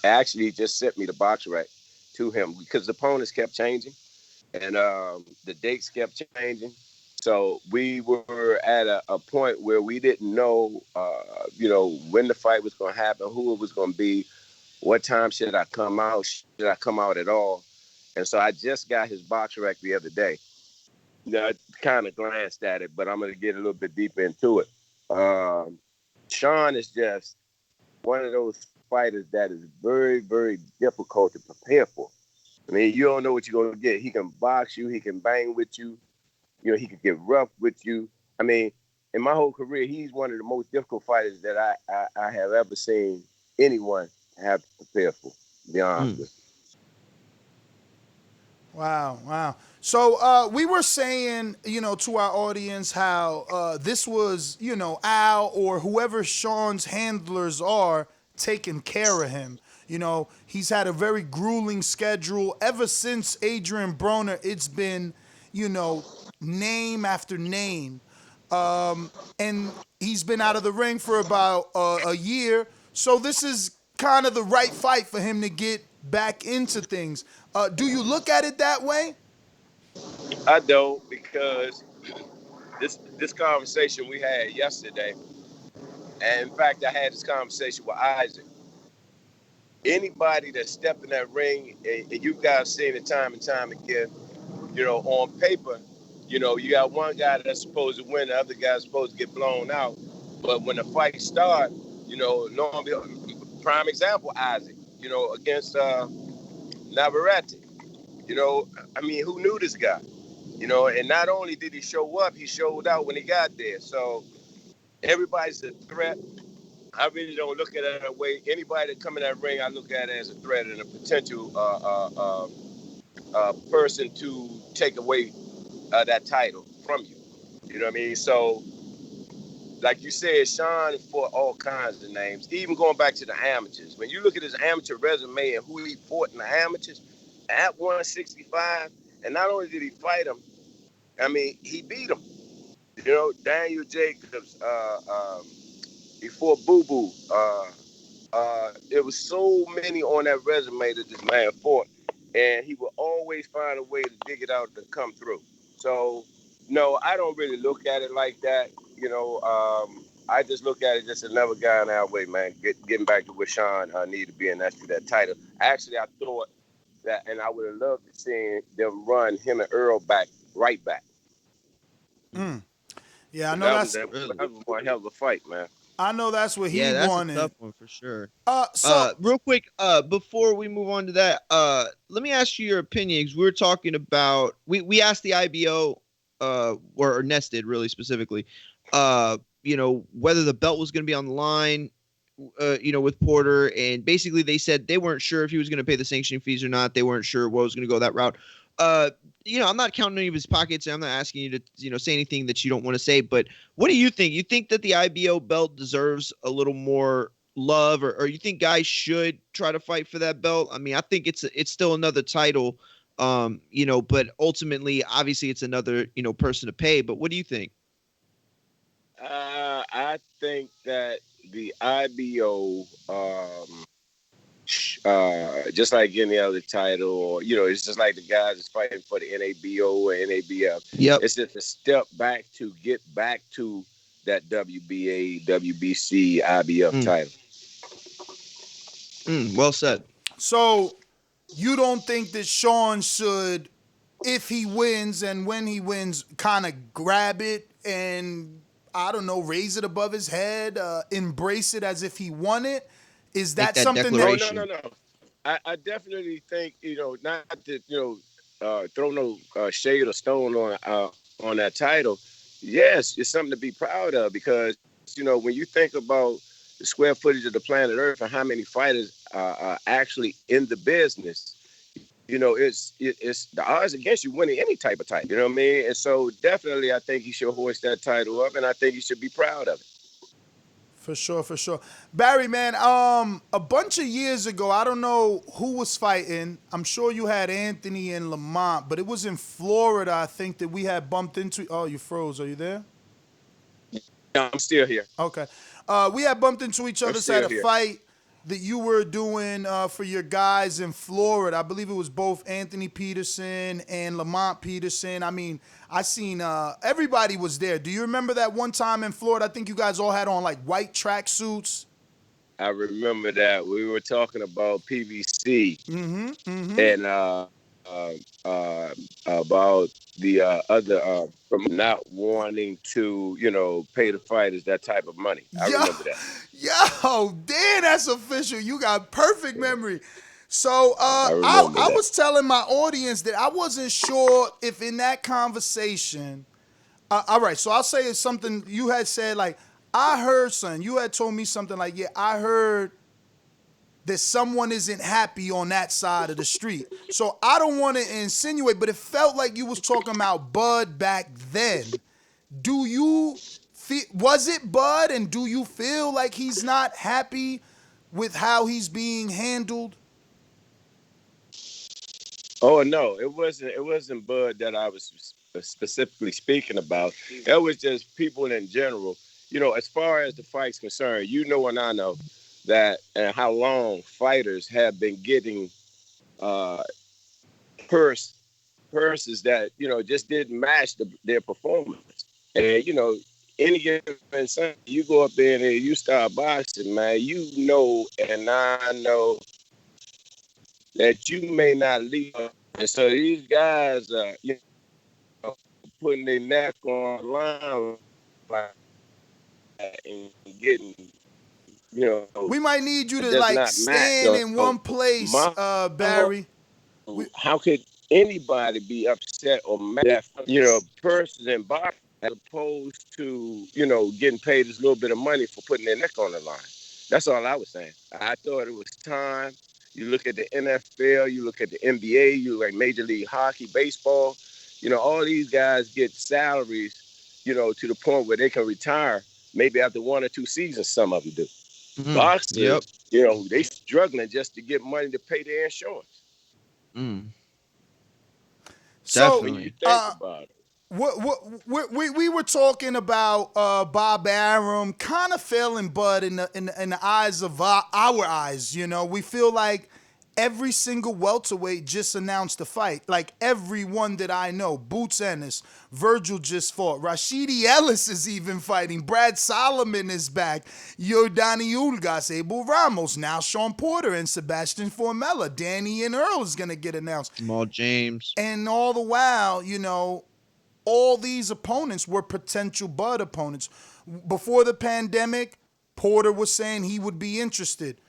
actually just sent me the box rack to him because the opponents kept changing and the dates kept changing. So we were at a point where we didn't know, when the fight was going to happen, who it was going to be, what time should I come out, should I come out at all? And so I just got his box rack the other day. I kind of glanced at it, but I'm going to get a little bit deeper into it. Shawn is just one of those fighters that is very, very difficult to prepare for. I mean, you don't know what you're going to get. He can box you. He can bang with you. He can get rough with you. I mean, in my whole career, he's one of the most difficult fighters that I have ever seen anyone have to prepare for, to be honest with you. Wow. So we were saying, to our audience how this was, Al or whoever Shawn's handlers are taking care of him. He's had a very grueling schedule. Ever since Adrian Broner, it's been, name after name. And he's been out of the ring for about a year. So this is kind of the right fight for him to get back into things. Do you look at it that way? I don't, because this conversation we had yesterday, and in fact, I had this conversation with Isaac. Anybody that stepped in that ring, and you guys seen it time and time again, on paper, you got one guy that's supposed to win, the other guy's supposed to get blown out. But when the fight starts, normally, prime example, Isaac, against Navarrete. Who knew this guy? And not only did he show up, he showed out when he got there. So everybody's a threat. I really don't look at it that way. Anybody that come in that ring, I look at it as a threat and a potential person to take away that title from you. You know what I mean? So, like you said, Shawn fought all kinds of names, even going back to the amateurs. When you look at his amateur resume and who he fought in the amateurs, at 165, and not only did he fight him, he beat him. Daniel Jacobs, before Boo Boo. There was so many on that resume that this man fought, and he would always find a way to dig it out to come through. So, no, I don't really look at it like that. I just look at it just another guy in our way, man. Getting back to where Shawn needed to be, and that's for that title. Actually, I thought that, and I would have loved to see them run him and Earl right back. Yeah, I know that was one hell of a fight, man. I know that's what he wanted. That's a tough one for sure. So real quick, before we move on to that, let me ask you your opinion, because we were talking about we asked the IBO, or Nested really specifically, whether the belt was going to be on the line, with Porter, and basically they said they weren't sure if he was going to pay the sanctioning fees or not. They weren't sure what was going to go that route. I'm not counting any of his pockets, and I'm not asking you to, say anything that you don't want to say, but what do you think? You think that the IBO belt deserves a little more love, or you think guys should try to fight for that belt? I think it's still another title, but ultimately, obviously it's another, person to pay, but what do you think? I think that the IBO, just like any other title, or it's just like the guys that's fighting for the NABO or NABF. Yep. It's just a step back to get back to that WBA, WBC, IBF title. Well said. So you don't think that Shawn should, if he wins and when he wins, kind of grab it and, I don't know, raise it above his head, embrace it as if he won it? Is that something that... No. I definitely think, not to, throw no shade or stone on that title. Yes, it's something to be proud of, because, when you think about the square footage of the planet Earth and how many fighters are actually in the business, it's the odds against you winning any type of title. You know what I mean? And so definitely I think he should hoist that title up, and I think he should be proud of it. For sure, for sure. Barry, man, a bunch of years ago, I don't know who was fighting. I'm sure you had Anthony and Lamont, but it was in Florida, I think, that we had bumped into. Oh, you froze. Are you there? No, I'm still here. Okay. We had bumped into each other at a fight that you were doing for your guys in Florida. I believe it was both Anthony Peterson and Lamont Peterson. I mean, I seen everybody was there. Do you remember that one time in Florida? I think you guys all had on like white track suits. I remember that. We were talking about PVC and about the other from not wanting to, pay the fighters that type of money. I remember that. Yo, damn, that's official. You got perfect memory. So I was telling my audience that I wasn't sure if in that conversation, all right, so I'll say it's something you had said, like, I heard something. You had told me something like, yeah, I heard that someone isn't happy on that side of the street. So I don't want to insinuate, but it felt like you was talking about Bud back then. Was it Bud, and do you feel like he's not happy with how he's being handled? Oh no, it wasn't Bud that I was specifically speaking about. It was just people in general. As far as the fight's concerned, and I know that and how long fighters have been getting purses that just didn't match their performance. And any given Sunday, you go up there and you start boxing, man. And I know that you may not leave. And so these guys are putting their neck on the line and getting. We might need you to stand in one place, Barry. How could anybody be upset or mad? Person in boxing as opposed to getting paid this little bit of money for putting their neck on the line. That's all I was saying. I thought it was time. You look at the NFL, you look at the NBA, you look at Major League Hockey, baseball. All these guys get salaries, to the point where they can retire maybe after 1 or 2 seasons. Some of them do. Boxers, they struggling just to get money to pay their insurance. So, when you think about it. We were talking about Bob Arum kind of failing Bud in the eyes of our eyes. We feel like every single welterweight just announced a fight. Like everyone that I know, Boots Ennis, Virgil just fought. Rashidi Ellis is even fighting. Brad Solomon is back. Yordani Ulgas, Abel Ramos, now Shawn Porter and Sebastian Formella. Danny and Earl is going to get announced. Jamal James. And all the while, all these opponents were potential Bud opponents. Before the pandemic, Porter was saying he would be interested.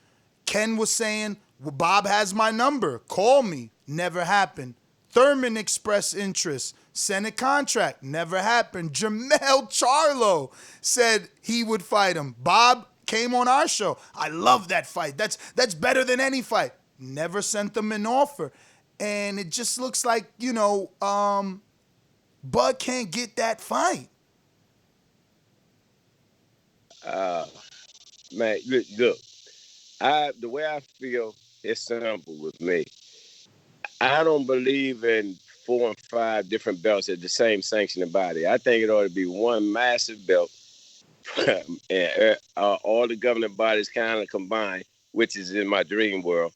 Ken was saying, well, Bob has my number. Call me. Never happened. Thurman expressed interest. Senate contract. Never happened. Jamel Charlo said he would fight him. Bob came on our show. I love that fight. That's better than any fight. Never sent them an offer. And it just looks like, Bud can't get that fight. Man, look. The way I feel, it's simple with me. I don't believe in 4 and 5 different belts at the same sanctioning body. I think it ought to be one massive belt, and all the governing bodies kind of combined, which is in my dream world.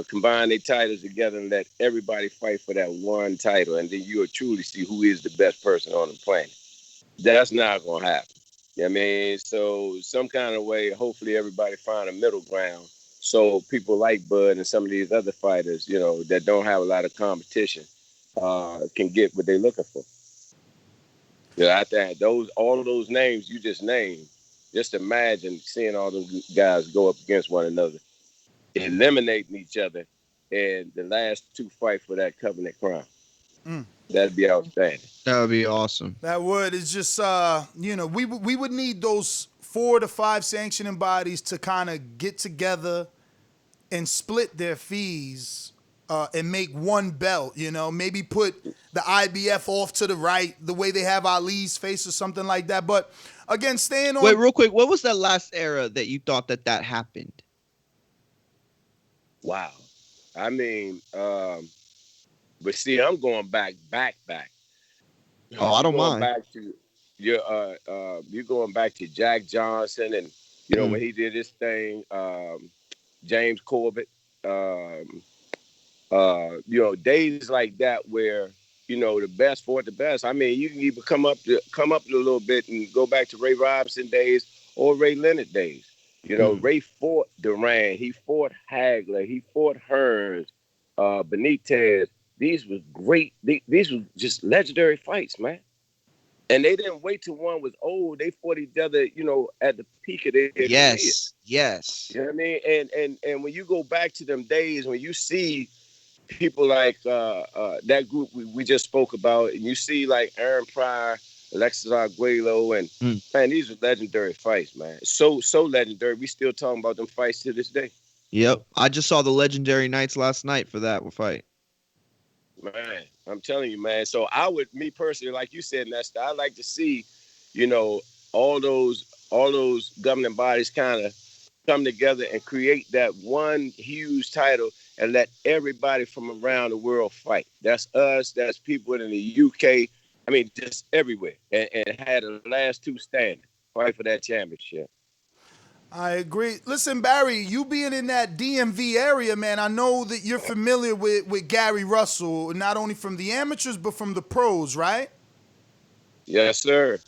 Combine their titles together and let everybody fight for that one title, and then you'll truly see who is the best person on the planet. That's not going to happen. So some kind of way, hopefully everybody find a middle ground so people like Bud and some of these other fighters, that don't have a lot of competition, can get what they're looking for. I think all of those names you just named, just imagine seeing all those guys go up against one another, eliminating each other, and the last 2 fight for that covenant crown. That'd be outstanding. That would be awesome. That would. It's just, we would need those 4 to 5 sanctioning bodies to kind of get together and split their fees and make one belt, you know, maybe put the IBF off to the right, the way they have Ali's face or something like that. But again, staying on. Wait, real quick, what was the last era that you thought that happened? Wow. I mean, but see, I'm going back. Oh, I don't mind. Back to you're going back to Jack Johnson, and you know when he did his thing, James Corbett, you know, days like that where, you know, the best fought the best. I mean, you can even come up a little bit and go back to Ray Robinson days or Ray Leonard days. You know, Ray fought Duran, he fought Hagler, he fought Hearns, Benitez. These were great. These were just legendary fights, man. And they didn't wait till one was old. They fought each other, you know, at the peak of their career. Yes. You know what I mean? And when you go back to them days, when you see people like that group we just spoke about, and you see like Aaron Pryor, Alexis Arguello, and man, these are legendary fights, man. So legendary. We still talking about them fights to this day. Yep. I just saw the legendary nights last night for that fight. Man, I'm telling you, man. So me personally, like you said, Nestor, I like to see, you know, all those governing bodies kind of come together and create that one huge title and let everybody from around the world fight. That's us. That's people in the UK. I mean, just everywhere. And had the last two standing, fight for that championship. I agree. Listen, Barry, you being in that DMV area, man, I know that you're familiar with Gary Russell, not only from the amateurs, but from the pros, right? Yes, sir.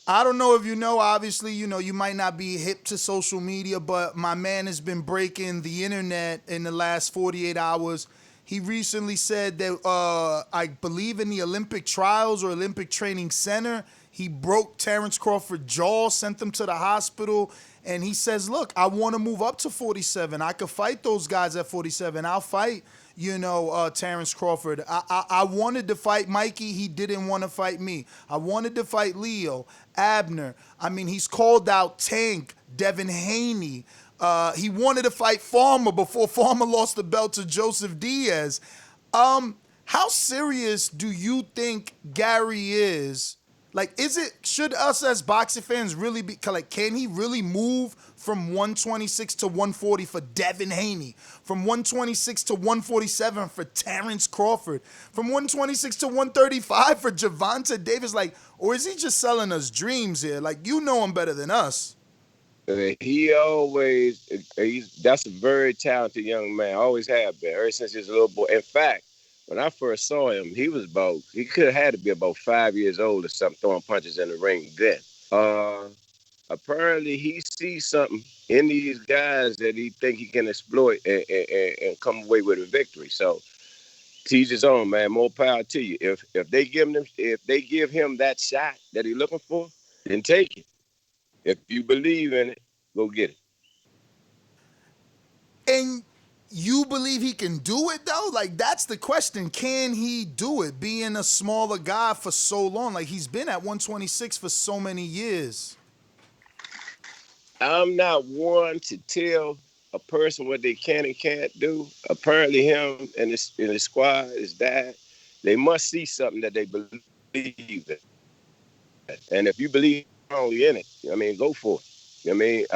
I don't know if you know, obviously, you know, you might not be hip to social media, but my man has been breaking the internet in the last 48 hours. He recently said that, I believe in the Olympic trials or Olympic training center, he broke Terence Crawford's jaw, sent him to the hospital. And he says, look, I want to move up to 47. I could fight those guys at 47. I'll fight, you know, Terence Crawford. I wanted to fight Mikey. He didn't want to fight me. I wanted to fight Leo, Abner. I mean, he's called out Tank, Devin Haney. He wanted to fight Farmer before Farmer lost the belt to Joseph Diaz. How serious do you think Gary is? Like, should us as boxing fans really be, like, can he really move from 126 to 140 for Devin Haney, from 126 to 147 for Terence Crawford, from 126 to 135 for Gervonta Davis? Like, or is he just selling us dreams here? Like, you know him better than us. That's a very talented young man. Always have been, ever since he was a little boy. In fact, when I first saw him, he could have had to be about 5 years old or something, throwing punches in the ring then. Apparently, he sees something in these guys that he think he can exploit and come away with a victory. So, teach his own, man. More power to you. If they give him that shot that he's looking for, then take it. If you believe in it, go get it. And you believe he can do it, though? Like, that's the question. Can he do it, being a smaller guy for so long? Like, he's been at 126 for so many years. I'm not one to tell a person what they can and can't do. Apparently, him and his squad, his dad, they must see something that they believe in. And if you believe strongly in it, I mean, go for it. I mean,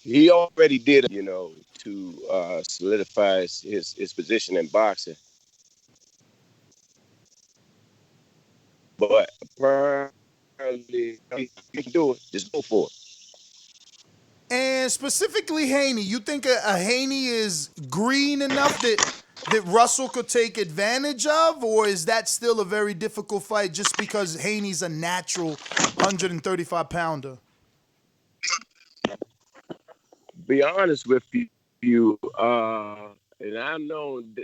he already did, you know, to solidify his position in boxing. But apparently, you can do it. Just go for it. And specifically Haney, you think a Haney is green enough that Russell could take advantage of, or is that still a very difficult fight just because Haney's a natural 135-pounder? Be honest with you, and I've known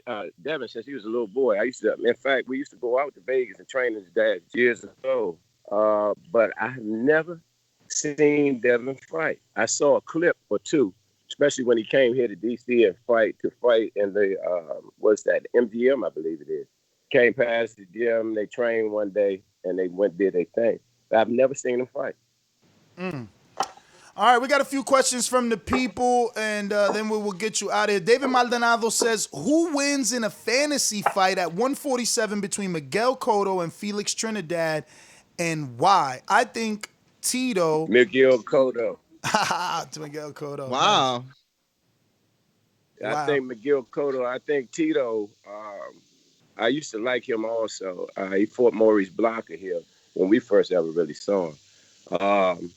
Devin since he was a little boy. In fact, we used to go out to Vegas and train his dad years ago. But I have never seen Devin fight. I saw a clip or two, especially when he came here to DC and fight in the MGM, I believe it is. Came past the gym, they trained one day, and they did their thing. But I've never seen him fight. All right, we got a few questions from the people, and then we will get you out of here. David Maldonado says, who wins in a fantasy fight at 147 between Miguel Cotto and Felix Trinidad, and why? I think Tito. Miguel Cotto. To Miguel Cotto. Wow. Nice. I think Miguel Cotto. I think Tito. I used to like him also. He fought Maurice Blocker here when we first ever really saw him.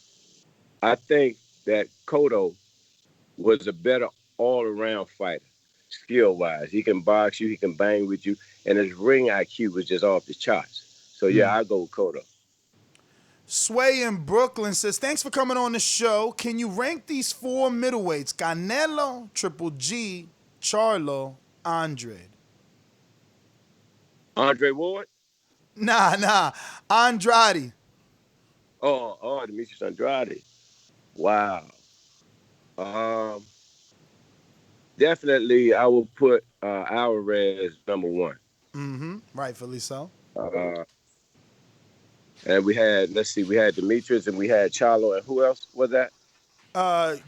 I think that Cotto was a better all-around fighter, skill-wise. He can box you, he can bang with you, and his ring IQ was just off the charts. So, yeah, I go with Cotto. Sway in Brooklyn says, thanks for coming on the show. Can you rank these 4 middleweights? Canelo, Triple G, Charlo, Andre. Andre Ward? Nah. Andrade. Oh, Demetrius Andrade. Wow. Definitely, I will put Álvarez number 1. Mm-hmm. Rightfully so. And we had Demetrius and we had Charlo, and who else was that?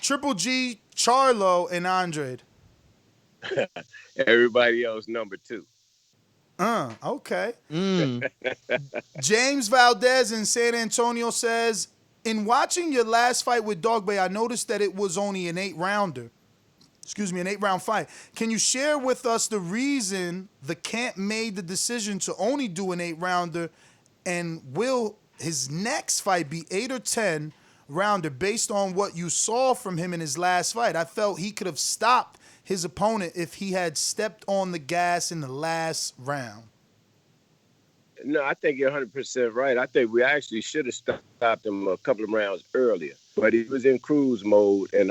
Triple G, Charlo, and Andre. Everybody else number 2. Okay. James Valdez in San Antonio says, in watching your last fight with Dogboe, I noticed that it was only an 8-rounder. Excuse me, an 8-round fight. Can you share with us the reason the camp made the decision to only do an 8-rounder, and will his next fight be 8 or 10 rounder based on what you saw from him in his last fight? I felt he could have stopped his opponent if he had stepped on the gas in the last round. No, I think you're 100% right. I think we actually should have stopped him a couple of rounds earlier. But he was in cruise mode. And,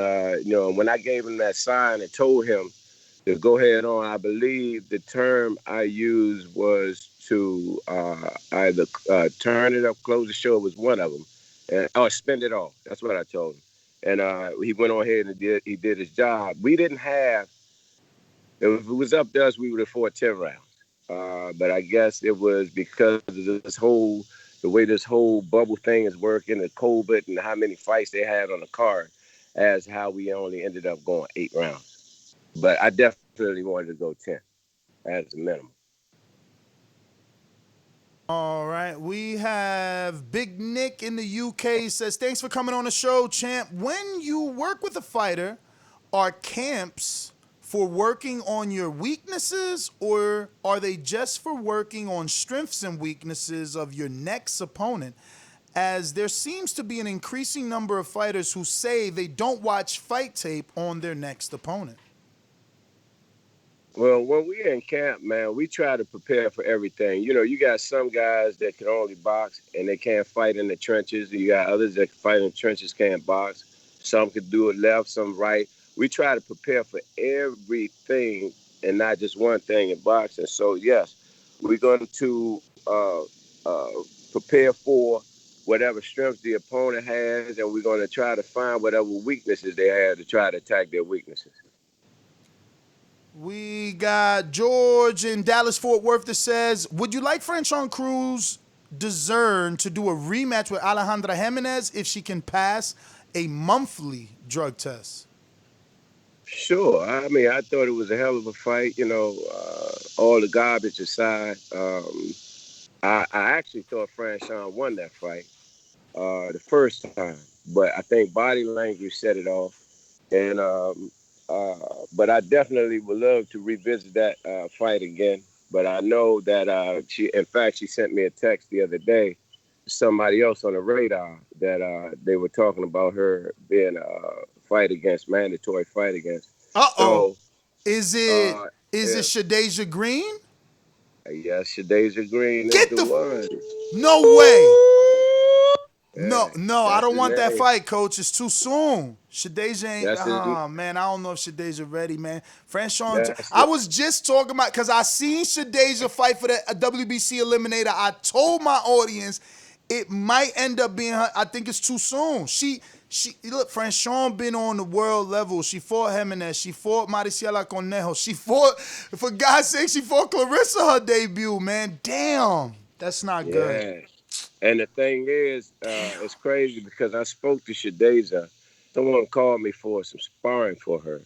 when I gave him that sign and told him to go ahead on, I believe the term I used was to either turn it up, close the show was one of them, or spend it all. That's what I told him. And he went on ahead and he did his job. We didn't have, if it was up to us, we would have fought 10 rounds. But I guess it was because of the way this whole bubble thing is working, the COVID and how many fights they had on the card, as how we only ended up going 8 rounds. But I definitely wanted to go 10 as a minimum. All right, we have Big Nick in the UK. He says, thanks for coming on the show, champ. When you work with a fighter, are camps for working on your weaknesses, or are they just for working on strengths and weaknesses of your next opponent? As there seems to be an increasing number of fighters who say they don't watch fight tape on their next opponent. Well, when we're in camp, man, we try to prepare for everything. You got some guys that can only box and they can't fight in the trenches. You got others that can fight in the trenches, can't box. Some can do it left, some right. We try to prepare for everything and not just one thing in boxing. So, yes, we're going to prepare for whatever strengths the opponent has, and we're going to try to find whatever weaknesses they have to try to attack their weaknesses. We got George in Dallas-Fort Worth that says, would you like Franchon Cruz Dazn to do a rematch with Alejandra Jimenez if she can pass a monthly drug test? Sure. I mean, I thought it was a hell of a fight, all the garbage aside. I actually thought Franchon won that fight the first time, but I think body language set it off. And but I definitely would love to revisit that fight again. But I know that she sent me a text the other day, somebody else on the radar, that they were talking about her being mandatory fight against. So, is it Shadeja Green? Yes, Shadeja Green is the one. No way. Yeah, no, I don't want that fight, coach. It's too soon. Shadeja ain't. Man, I don't know if Shadeja ready, man. Franchon, I was just talking about, because I seen Shadeja fight for the WBC Eliminator. I told my audience it might end up being her. I think it's too soon. She look, Franchon been on the world level. She fought Jimenez. She fought Mariciela Conejo. She fought, for God's sake, she fought Clarissa her debut, man. Damn, that's not good. And the thing is, it's crazy because I spoke to Shadeja, someone called me for some sparring for her,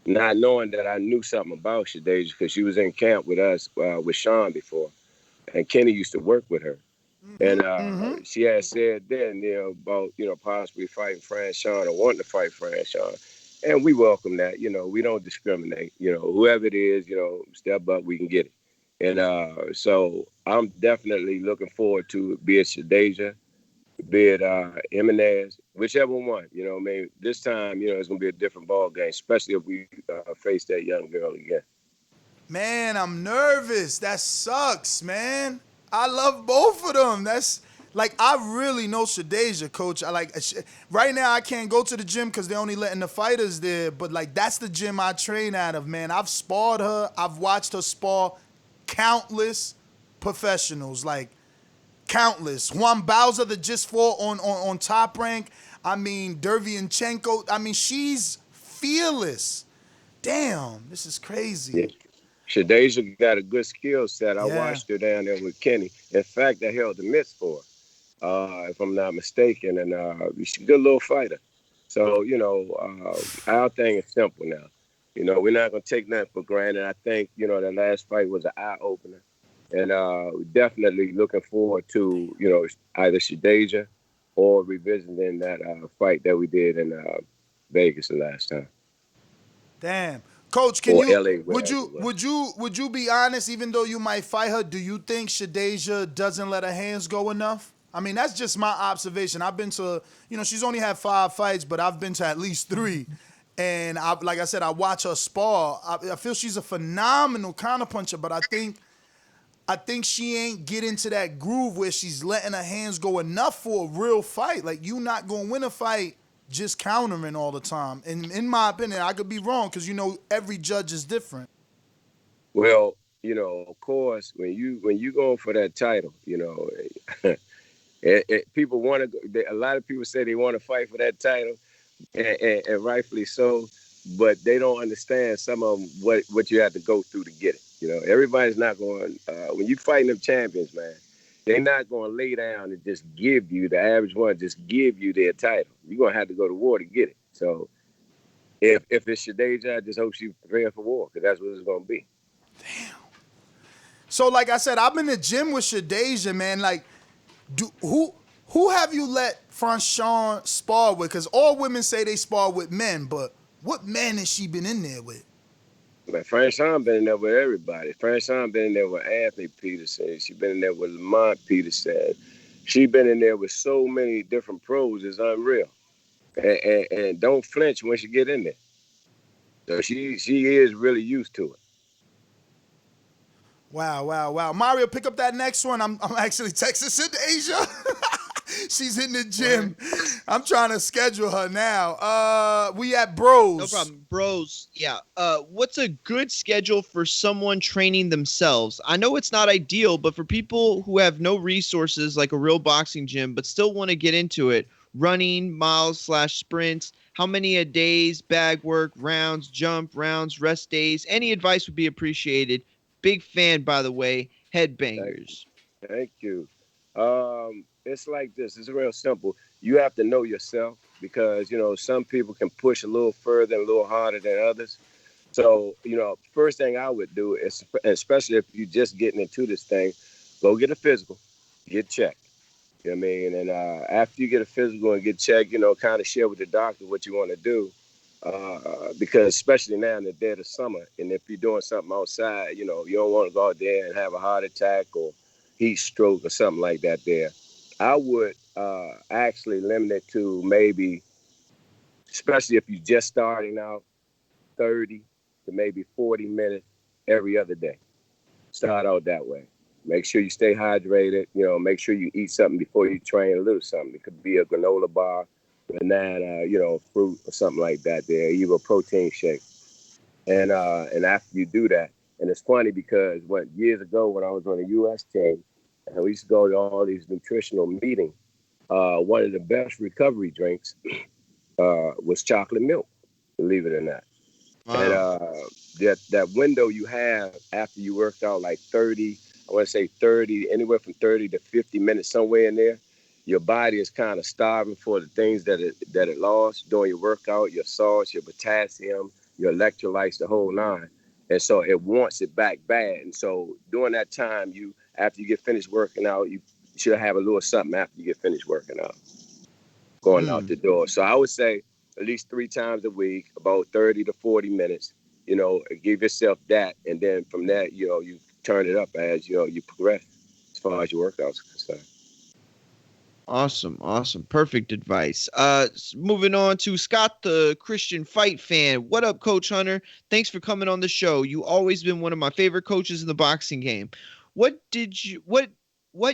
not knowing that I knew something about Shadeja because she was in camp with us with Shawn before, and Kenny used to work with her. And she had said then, about, possibly fighting Shawn or wanting to fight Shawn. And we welcome that. We don't discriminate. Whoever it is, step up, we can get it. And so I'm definitely looking forward to it, be it Shadeja, be it Jimenez, whichever one. This time, it's going to be a different ball game, especially if we face that young girl again. Man, I'm nervous. That sucks, man. I love both of them. That's like, I really know Shadeja, coach. Right now I can't go to the gym because they're only letting the fighters there, but like, that's the gym I train out of, man. I've sparred her. I've watched her spar countless professionals, like countless. Juan Bowser that just fought on Top Rank. I mean, Derevyanchenko. I mean, she's fearless. Damn, this is crazy. Yeah. Shadeja got a good skill set. I watched her down there with Kenny. In fact, I held the mitts for her, if I'm not mistaken. And she's a good little fighter. So, our thing is simple now. We're not going to take nothing for granted. I think, the last fight was an eye-opener. And we're definitely looking forward to, either Shadeja or revisiting that fight that we did in Vegas the last time. Damn. Coach, would you be honest, even though you might fight her, do you think Shadeja doesn't let her hands go enough? I mean, that's just my observation. I've been to, she's only had 5 fights, but I've been to at least 3. And like I said, I watch her spar. I feel she's a phenomenal counterpuncher, but I think she ain't get into that groove where she's letting her hands go enough for a real fight. Like, you not gonna win a fight just countering all the time. And in my opinion, I could be wrong because every judge is different. Well, of course, when you going for that title, people want to. A lot of people say they want to fight for that title, and rightfully so. But they don't understand some of them, what you have to go through to get it. Everybody's not going. When you fighting them champions, man, they're not going to lay down and just give you, the average one, just give you their title. You're going to have to go to war to get it. So if it's Shadeja, I just hope she's prepared for war, because that's what it's going to be. Damn. So, like I said, I'm in the gym with Shadeja, man. Like, who have you let Shawn spar with? Because all women say they spar with men, but what men has she been in there with? Man, Shawn been in there with everybody. Shawn been in there with Anthony Peterson. She been in there with Lamont Peterson. She been in there with so many different pros. It's unreal. And don't flinch when she get in there. So she is really used to it. Wow. Mario, pick up that next one. I'm actually texting Shadeja. She's in the gym. I'm trying to schedule her now. We at Bros. No problem. Bros, yeah. What's a good schedule for someone training themselves? I know it's not ideal, but for people who have no resources like a real boxing gym, but still want to get into it, running, miles/sprints, how many a days, bag work, rounds, jump, rounds, rest days, any advice would be appreciated. Big fan, by the way. Headbangers. Thank you. It's like this. It's real simple. You have to know yourself because, some people can push a little further and a little harder than others. So, first thing I would do is, especially if you're just getting into this thing, go get a physical, get checked. You know what I mean? And after you get a physical and get checked, kind of share with the doctor what you want to do. Because especially now in the dead of summer, and if you're doing something outside, you don't want to go out there and have a heart attack or heat stroke or something like that there. I would actually limit it to maybe, especially if you're just starting out, 30 to maybe 40 minutes every other day. Start out that way. Make sure you stay hydrated. Make sure you eat something before you train, a little something. It could be a granola bar, banana, fruit or something like that there, either a protein shake. And after you do that, and it's funny because years ago when I was on the U.S. team, and we used to go to all these nutritional meetings, one of the best recovery drinks was chocolate milk, believe it or not. Wow. And that window you have after you worked out like 30, I want to say 30, anywhere from 30 to 50 minutes, somewhere in there, your body is kind of starving for the things that it lost during your workout, your salts, your potassium, your electrolytes, the whole nine. And so it wants it back bad. And so during that time, after you get finished working out, you should have a little something after you get finished working out, going out the door. So I would say at least 3 times a week, about 30 to 40 minutes, give yourself that. And then from that, you turn it up as, you progress as far as your workouts are concerned. Awesome. Perfect advice. Moving on to Scott, the Christian fight fan. What up, Coach Hunter? Thanks for coming on the show. You always been one of my favorite coaches in the boxing game. What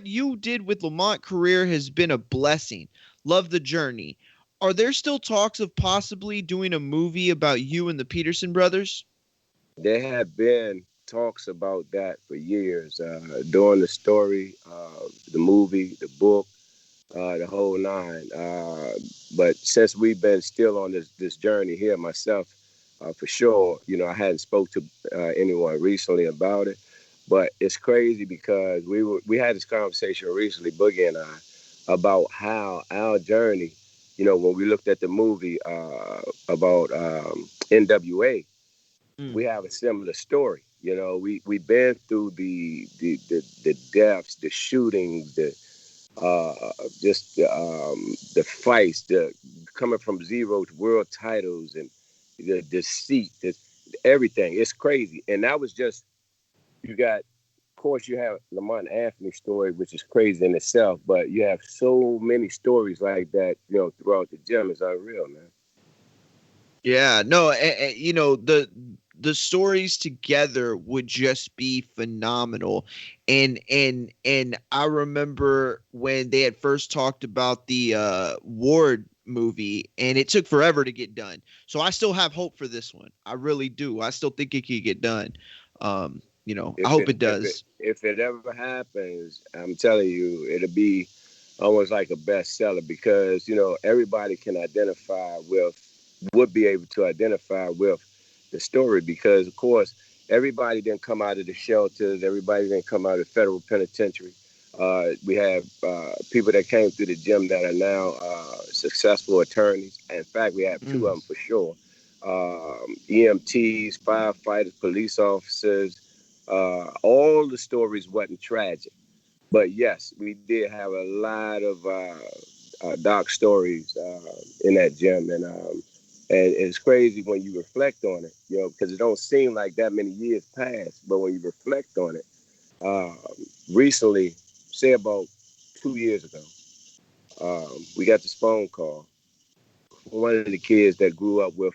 you did with Lamont career has been a blessing. Love the journey. Are there still talks of possibly doing a movie about you and the Peterson brothers? There have been talks about that for years, during the story, the movie, the book, the whole nine. But since we've been still on this journey here, myself, for sure, I hadn't spoke to anyone recently about it. But it's crazy because we had this conversation recently, Boogie and I, about how our journey, when we looked at the movie about NWA, we have a similar story. We've been through the deaths, the shootings, the fights, the coming from zero to world titles, and the deceit, everything. It's crazy. And that was just, you have Lamont Anthony's story, which is crazy in itself, but you have so many stories like that, throughout the gym. It's unreal, man. Yeah, no, the stories together would just be phenomenal. And I remember when they had first talked about the Ward movie, and it took forever to get done. So I still have hope for this one. I really do. I still think it could get done. I hope it does. If it ever happens, I'm telling you, it'll be almost like a bestseller because, everybody can would be able to identify with the story because, of course, everybody didn't come out of the shelters. Everybody didn't come out of the federal penitentiary. We have people that came through the gym that are now successful attorneys. In fact, we have 2 of them for sure. EMTs, firefighters, police officers. All the stories wasn't tragic. But yes, we did have a lot of dark stories in that gym. And it's crazy when you reflect on it, because it don't seem like that many years passed. But when you reflect on it, recently, say about 2 years ago, we got this phone call. One of the kids that grew up with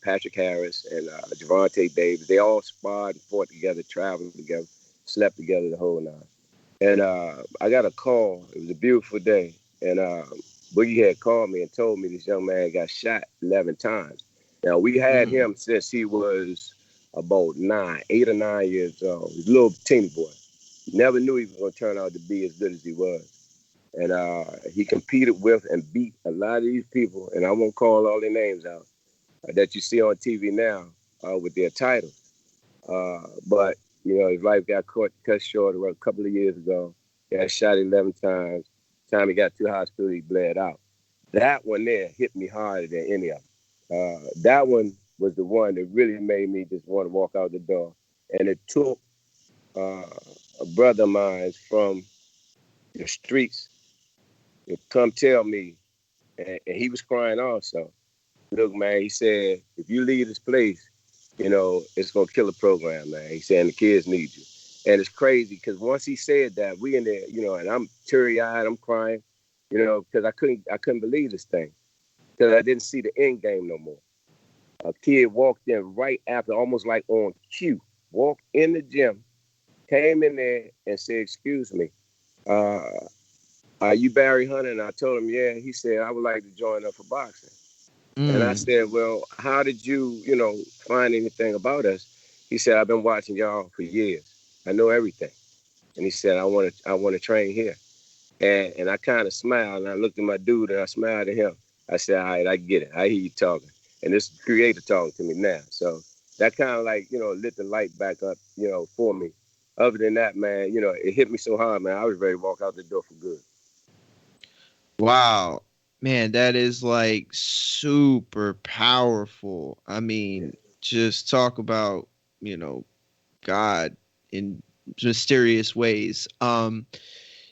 Patrick Harris and Javante Davis, they all sparred and fought together, traveled together, slept together the whole night. And I got a call. It was a beautiful day. And Boogie had called me and told me this young man got shot 11 times. Now, we had him since he was about 8 or 9 years old. He was a little teeny boy. Never knew he was going to turn out to be as good as he was. And he competed with and beat a lot of these people, and I won't call all their names out, that you see on TV now with their titles. But, his life got cut short a couple of years ago. He got shot 11 times. Time he got to the hospital, he bled out. That one there hit me harder than any of them. That one was the one that really made me just want to walk out the door. And it took a brother of mine from the streets to come tell me, and he was crying also. Look, man, he said, if you leave this place, it's going to kill the program, man. He said, and the kids need you. And it's crazy because once he said that, we in there, and I'm teary-eyed, I'm crying, because I couldn't believe this thing because I didn't see the end game no more. A kid walked in right after, almost like on cue, walked in the gym, came in there and said, excuse me, are you Barry Hunter? And I told him, yeah. He said, I would like to join up for boxing. And I said, well, how did you, find anything about us? He said, I've been watching y'all for years. I know everything. And he said, I want to train here. And I kind of smiled, and I looked at my dude, and I smiled at him. I said, all right, I get it. I hear you talking. And this is the creator talking to me now. So that kind of like, lit the light back up, for me. Other than that, man, it hit me so hard, man. I was ready to walk out the door for good. Wow. Man, that is like super powerful. I mean, just talk about, God in mysterious ways.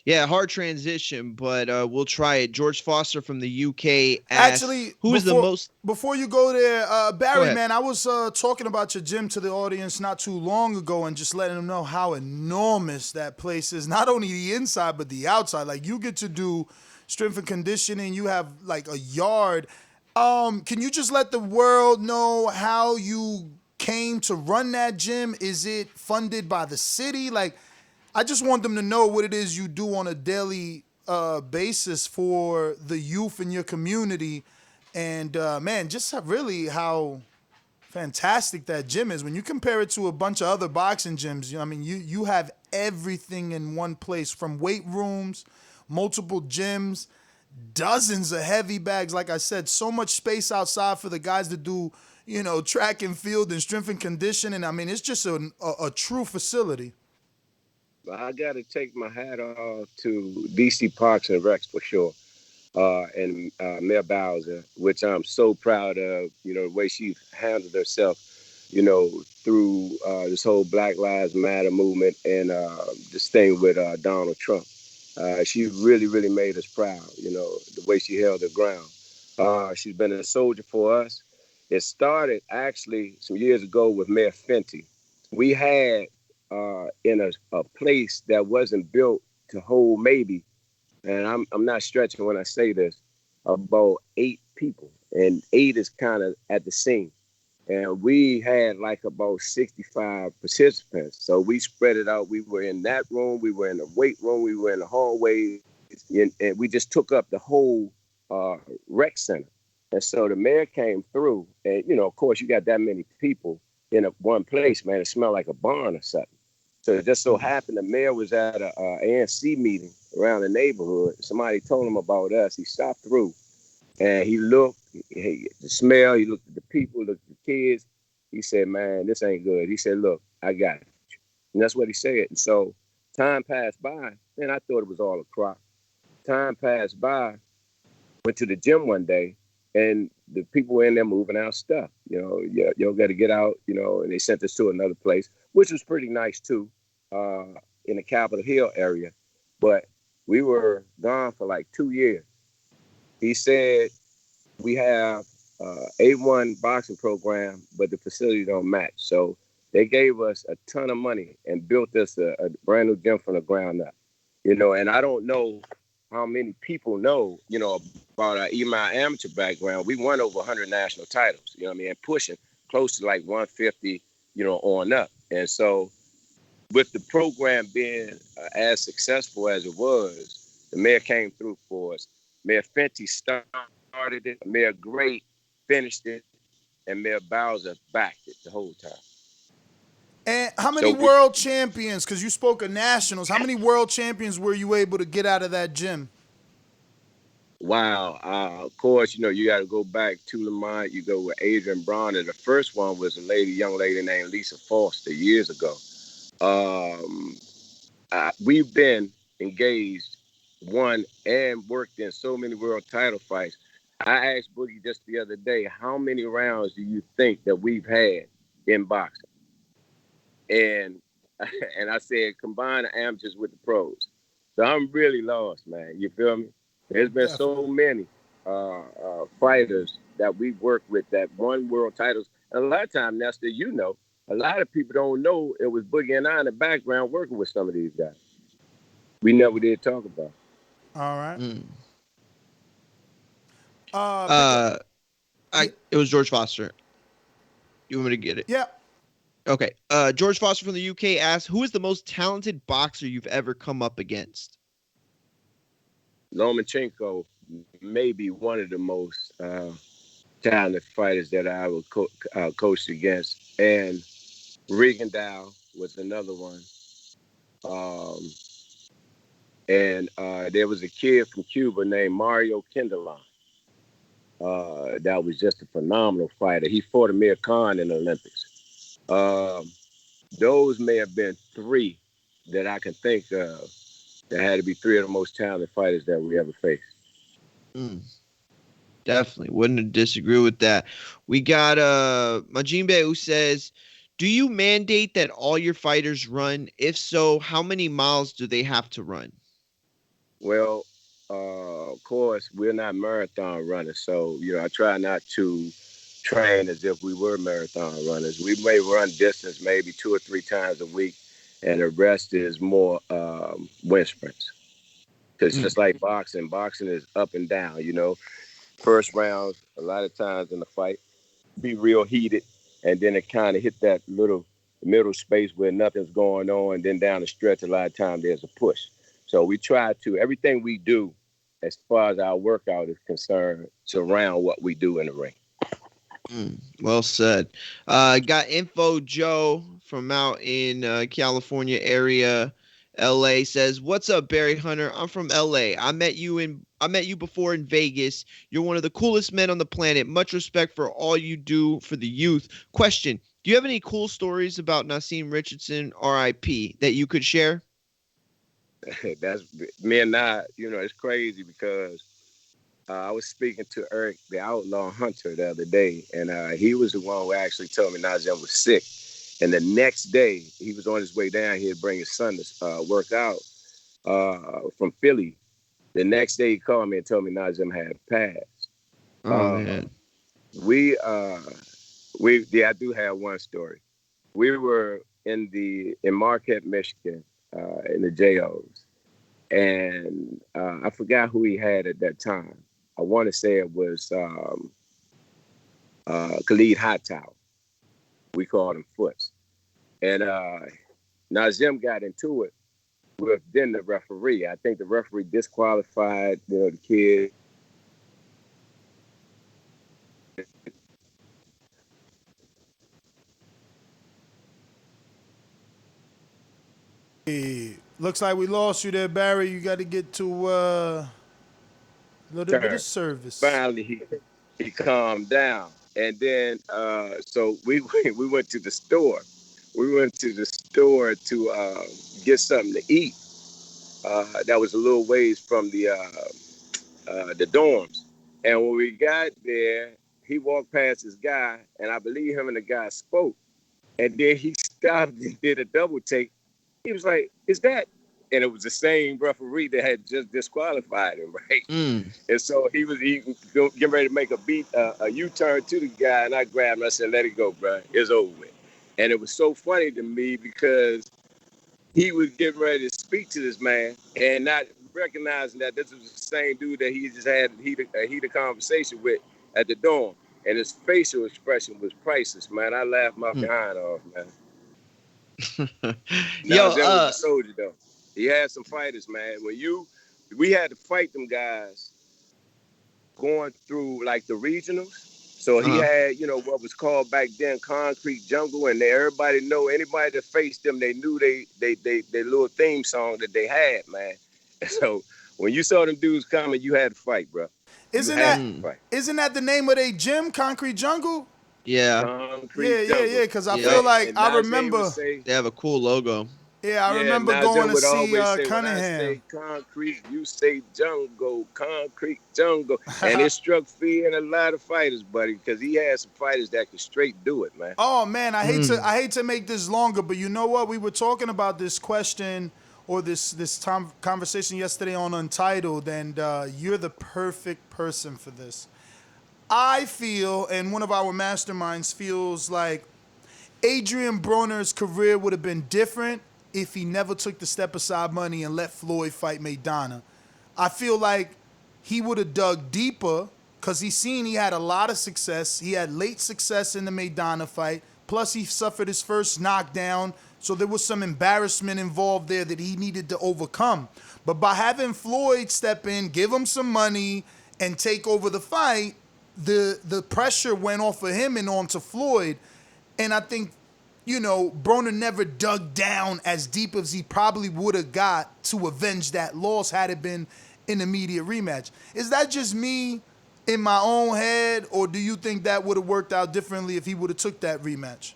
Yeah, hard transition, but we'll try it. George Foster from the UK asks, Actually, who is the most... before you go there, Go Barry, ahead. man, I was talking about your gym to the audience not too long ago and just letting them know how enormous that place is. Not only the inside, but the outside. Like, you get to do strength and conditioning. You have, like, a yard. Can you just let the world know how you came to run that gym? Is it funded by the city? Like, I just want them to know what it is you do on a daily basis for the youth in your community. And man, just really how fantastic that gym is. When you compare it to a bunch of other boxing gyms, I mean, you have everything in one place, from weight rooms, multiple gyms, dozens of heavy bags. Like I said, so much space outside for the guys to do, track and field and strength and conditioning. I mean, it's just a true facility. I got to take my hat off to DC Parks and Recs for sure. And Mayor Bowser, which I'm so proud of, the way she handled herself, through this whole Black Lives Matter movement and this thing with Donald Trump. She really, really made us proud, the way she held her ground. She's been a soldier for us. It started actually some years ago with Mayor Fenty. We had in a place that wasn't built to hold maybe, and I'm not stretching when I say this, about 8 people, and 8 is kind of at the scene. And we had like about 65 participants. So we spread it out. We were in that room, we were in the weight room, we were in the hallway, and we just took up the whole rec center. And so the mayor came through, and of course, you got that many people in one place, man. It smelled like a barn or something. So it just so happened the mayor was at a ANC meeting around the neighborhood. Somebody told him about us. He stopped through and he looked, the smell, he looked at the people, looked at the kids. He said, man, this ain't good. He said, look, I got it. And that's what he said. And so time passed by, and I thought it was all a crock. Time passed by, went to the gym one day, and the people were in there moving out stuff. You got to get out, and they sent us to another place, which was pretty nice too, in the Capitol Hill area. But we were gone for like 2 years. He said, we have A1 boxing program, but the facility don't match. So they gave us a ton of money and built us a brand new gym from the ground up. And I don't know how many people know, about even my amateur background. We won over 100 national titles, and pushing close to like 150, on up. And so with the program being as successful as it was, the mayor came through for us. Mayor Fenty started it, Mayor Great finished it, and Mayor Bowser backed it the whole time. And how many world champions, because you spoke of nationals, how many world champions were you able to get out of that gym? Wow. Of course, you got to go back to Lamont. You go with Adrian Broner. The first one was a young lady named Lisa Foster years ago. We've been engaged, won, and worked in so many world title fights. I asked Boogie just the other day, how many rounds do you think that we've had in boxing? And I said, combine the amateurs with the pros. So I'm really lost, man. You feel me? There's been so many fighters that we've worked with that won world titles. And a lot of times, Nestor, a lot of people don't know it was Boogie and I in the background working with some of these guys. We never did talk about it. All right. It was George Foster. You want me to get it? Yeah. Okay. George Foster from the UK asks, who is the most talented boxer you've ever come up against? Lomachenko may be one of the most talented fighters that I would coach against. And Rigondeaux was another one. And there was a kid from Cuba named Mario Kindelon. That was just a phenomenal fighter. He fought Amir Khan in the Olympics. Those may have been 3 that I can think of that had to be 3 of the most talented fighters that we ever faced. Definitely wouldn't disagree with that. We got Majimbe who says, do you mandate that all your fighters run? If so, how many miles do they have to run? Well, of course, we're not marathon runners, so I try not to train as if we were marathon runners. We may run distance maybe 2 or 3 times a week, and the rest is more wind sprints. Because just like boxing is up and down. First rounds, a lot of times in the fight, be real heated, and then it kind of hit that little middle space where nothing's going on, and then down the stretch, a lot of times there's a push. So we try to, everything we do, as far as our workout is concerned, surround what we do in the ring. Well said. Got Info Joe from out in California area. LA says, what's up, Barry Hunter? I'm from LA. I met you before in Vegas. You're one of the coolest men on the planet. Much respect for all you do for the youth. Question, do you have any cool stories about Nazim Richardson, RIP, that you could share? That's me and I, it's crazy because I was speaking to Eric, the Outlaw Hunter, the other day, and he was the one who actually told me Nazim was sick. And the next day, he was on his way down here to bring his son to work out from Philly. The next day, he called me and told me Nazim had passed. Man. I do have one story. We were in Marquette, Michigan, in the JOs, and I forgot who he had at that time. I want to say it was Khalid Hightower. We called him Foots. And Nazim got into it with then the referee. I think the referee disqualified, the kid. Hey, looks like we lost you there, Barry. You got to get to a little bit of service. Finally, he calmed down. And then, so we went to the store. We went to the store to get something to eat. That was a little ways from the dorms. And when we got there, he walked past this guy, and I believe him and the guy spoke. And then he stopped and did a double take. He was like, "Is that?" And it was the same referee that had just disqualified him, right? And so he getting ready to make a U-turn to the guy, and I grabbed him. I said, "Let it go, bro. It's over with." And it was so funny to me because he was getting ready to speak to this man and not recognizing that this was the same dude that he just had a heated conversation with at the dorm. And his facial expression was priceless, man. I laughed my behind off, man. Nazim was a soldier, though. He had some fighters, man. We had to fight them guys going through like the regionals. So he had, what was called back then Concrete Jungle, and everybody know anybody that faced them, they knew they little theme song that they had, man. And so when you saw them dudes coming, you had to fight, bro. Isn't that the name of their gym, Concrete Jungle? Yeah. Concrete Jungle. Yeah. Because I feel like I remember they have a cool logo. Yeah, I remember going to see Cunningham. When I say concrete, you say jungle, concrete jungle. And it struck fear in a lot of fighters, buddy, because he had some fighters that could straight do it, man. Oh, man, I hate to make this longer, but you know what? We were talking about this question or this conversation yesterday on Untitled, and you're the perfect person for this. I feel, and one of our masterminds feels like Adrian Broner's career would have been different if he never took the step aside money and let Floyd fight Maidana. I feel like he would have dug deeper because he had a lot of success. He had late success in the Maidana fight. Plus, he suffered his first knockdown. So there was some embarrassment involved there that he needed to overcome. But by having Floyd step in, give him some money, and take over the fight, the pressure went off of him and onto Floyd. And I think, Broner never dug down as deep as he probably would have got to avenge that loss had it been an immediate rematch. Is that just me in my own head, or do you think that would have worked out differently if he would have took that rematch?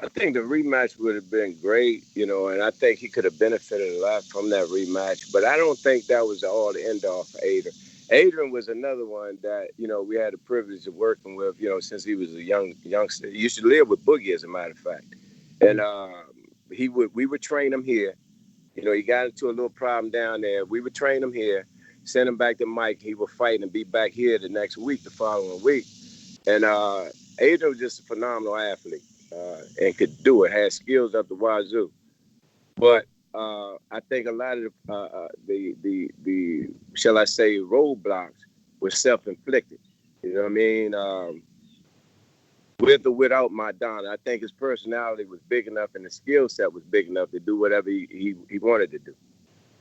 I think the rematch would have been great, and I think he could have benefited a lot from that rematch. But I don't think that was the all the end all for Adrian was another one that, we had the privilege of working with, since he was a youngster. He used to live with Boogie, as a matter of fact. And we would train him here. He got into a little problem down there. We would train him here, send him back to Mike. He would fight and be back here the next week, the following week. And Adrian was just a phenomenal athlete and could do it, had skills up the wazoo. But I think a lot of the shall I say roadblocks were self-inflicted. You know what I mean? With or without Madonna, I think his personality was big enough and the skill set was big enough to do whatever he wanted to do. To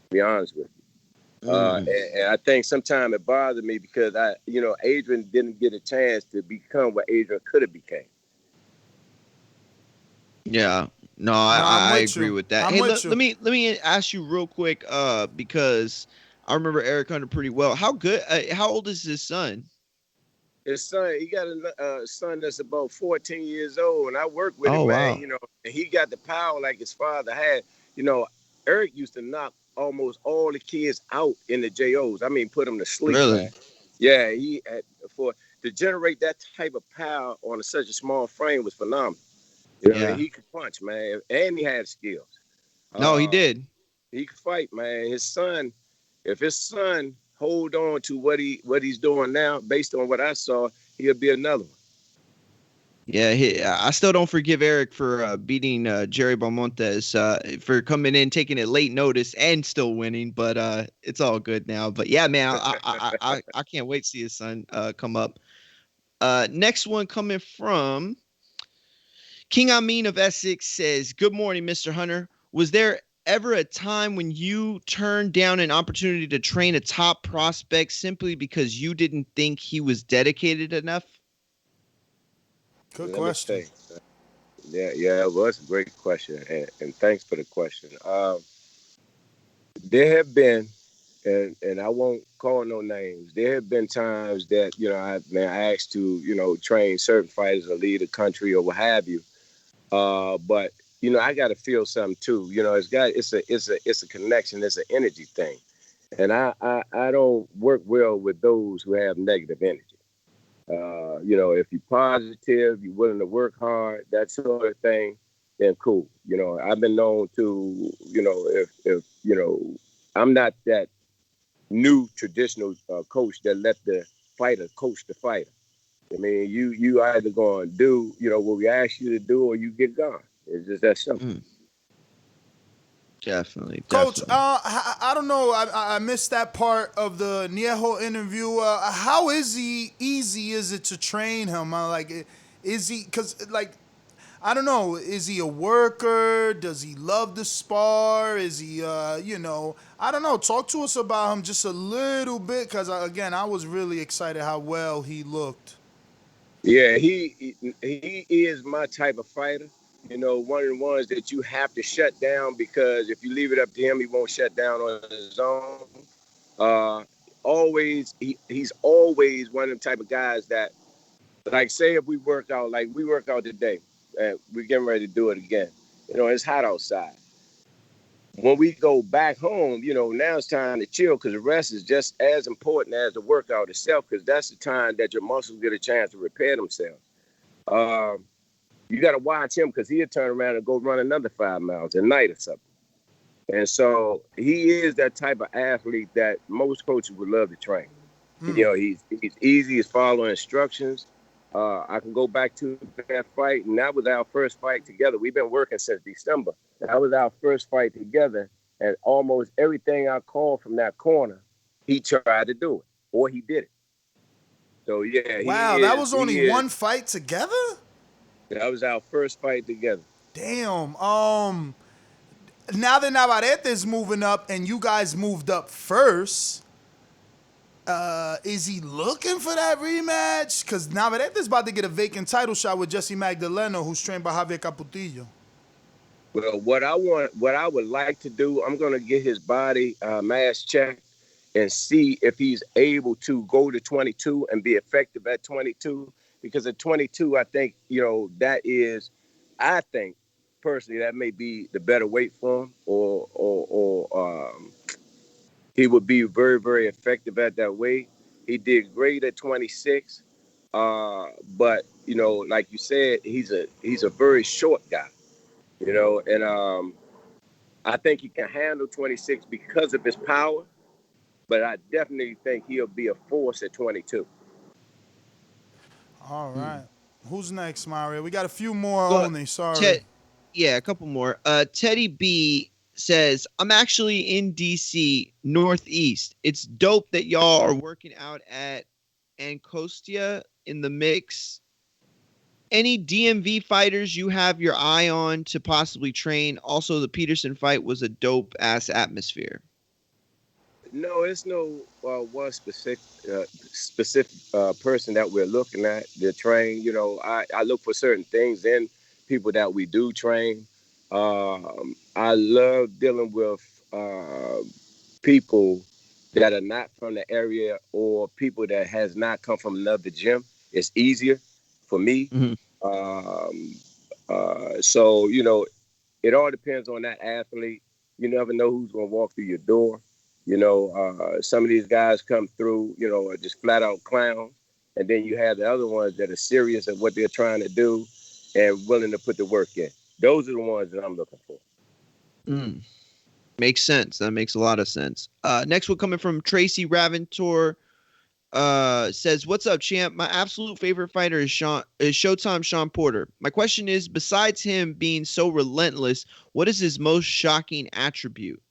be honest with you, and I think sometimes it bothered me because Adrian didn't get a chance to become what Adrian could have became. Yeah. No, I agree with that. Hey, let me ask you real quick, because I remember Eric Hunter pretty well. How old is his son? His son, he got a son that's about 14 years old, and I work with him, man. Wow. And he got the power like his father had. Eric used to knock almost all the kids out in the JOs. I mean, put them to sleep. Really? Man. Yeah, to generate that type of power on such a small frame was phenomenal. He could punch, man, and he had skills. No, he did. He could fight, man. If his son hold on to what he's doing now, based on what I saw, he'll be another one. Yeah, I still don't forgive Eric for beating Jerry Belmontes for coming in, taking it late notice, and still winning. But it's all good now. But yeah, man, I can't wait to see his son come up. Next one coming from King Amin of Essex says, "Good morning, Mr. Hunter. Was there ever a time when you turned down an opportunity to train a top prospect simply because you didn't think he was dedicated enough?" Good question. Yeah, it was a great question, and thanks for the question. There have been, and I won't call no names. There have been times that I asked to train certain fighters or lead a country or what have you. But I got to feel something too. It's a connection. It's an energy thing, and I don't work well with those who have negative energy. If you're positive, you're willing to work hard, that sort of thing, then cool. I've been known to, if I'm not that new traditional coach that let the fighter coach the fighter. I mean, you either going to do, what we ask you to do, or you get gone. It's just that simple. Definitely. Coach, I don't know. I missed that part of the Niejo interview. How easy is it to train him? Is he, because, I don't know. Is he a worker? Does he love to spar? Is he, I don't know. Talk to us about him just a little bit, because, again, I was really excited how well he looked. Yeah, he is my type of fighter. One of the ones that you have to shut down, because if you leave it up to him, he won't shut down on his own. He's always one of them type of guys that, like, say if we work out today, and we're getting ready to do it again. It's hot outside. When we go back home, now it's time to chill, because the rest is just as important as the workout itself, because that's the time that your muscles get a chance to repair themselves. You got to watch him, because he'll turn around and go run another 5 miles at night or something. And so he is that type of athlete that most coaches would love to train. He's easy, he's following instructions. I can go back to that fight, and that was our first fight together. We've been working since December. That was our first fight together, and almost everything I called from that corner, he tried to do it, or he did it. So, yeah. Wow, that was only one fight together? That was our first fight together. Damn. Now that Navarrete's moving up and you guys moved up first, is he looking for that rematch? Because Navarrete's about to get a vacant title shot with Jesse Magdaleno, who's trained by Javier Caputillo. Well, what I would like to do, I'm going to get his body mass checked and see if he's able to go to 22 and be effective at 22. Because at 22, I think, I think personally that may be the better weight for him, or he would be very, very effective at that weight. He did great at 26. But you know, like you said, he's a very short guy. You know, and I think he can handle 26 because of his power. But I definitely think he'll be a force at 22. All right. Who's next, Mario? We got a few more Go- only. Sorry. Yeah, a couple more. Teddy B says, I'm actually in DC Northeast. It's dope that y'all are working out at Anacostia in the mix. Any DMV fighters you have your eye on to possibly train? Also, the Peterson fight was a dope ass atmosphere. No, it's no one specific person that we're looking at to train. You know, I look for certain things in people that we do train. I love dealing with people that are not from the area or people that has not come from another gym. It's easier for me. So, you know, it all depends on that athlete. You never know who's going to walk through your door. You know, some of these guys come through, you know, are just flat out clowns. And then you have the other ones that are serious at what they're trying to do and willing to put the work in. Those are the ones that I'm looking for. Makes sense. That makes a lot of sense. Next one coming from Tracy Raventor says, what's up, champ? My absolute favorite fighter is Showtime Shawn Porter. My question is, besides him being so relentless, what is his most shocking attribute?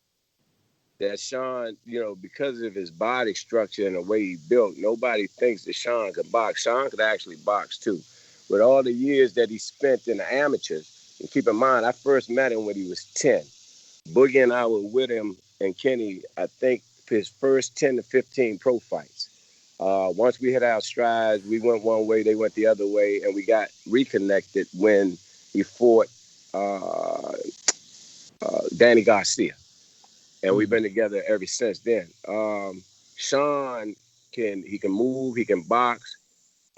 That Shawn, you know, because of his body structure and the way he built, nobody thinks that Shawn could box. Shawn could actually box too. With all the years that he spent in the amateurs, and keep in mind, I first met him when he was 10. Boogie and I were with him and Kenny, I think, his first 10 to 15 pro fights. Once we hit our strides, we went one way, they went the other way, and we got reconnected when he fought Danny Garcia. And we've been together ever since then. Shawn can move, he can box,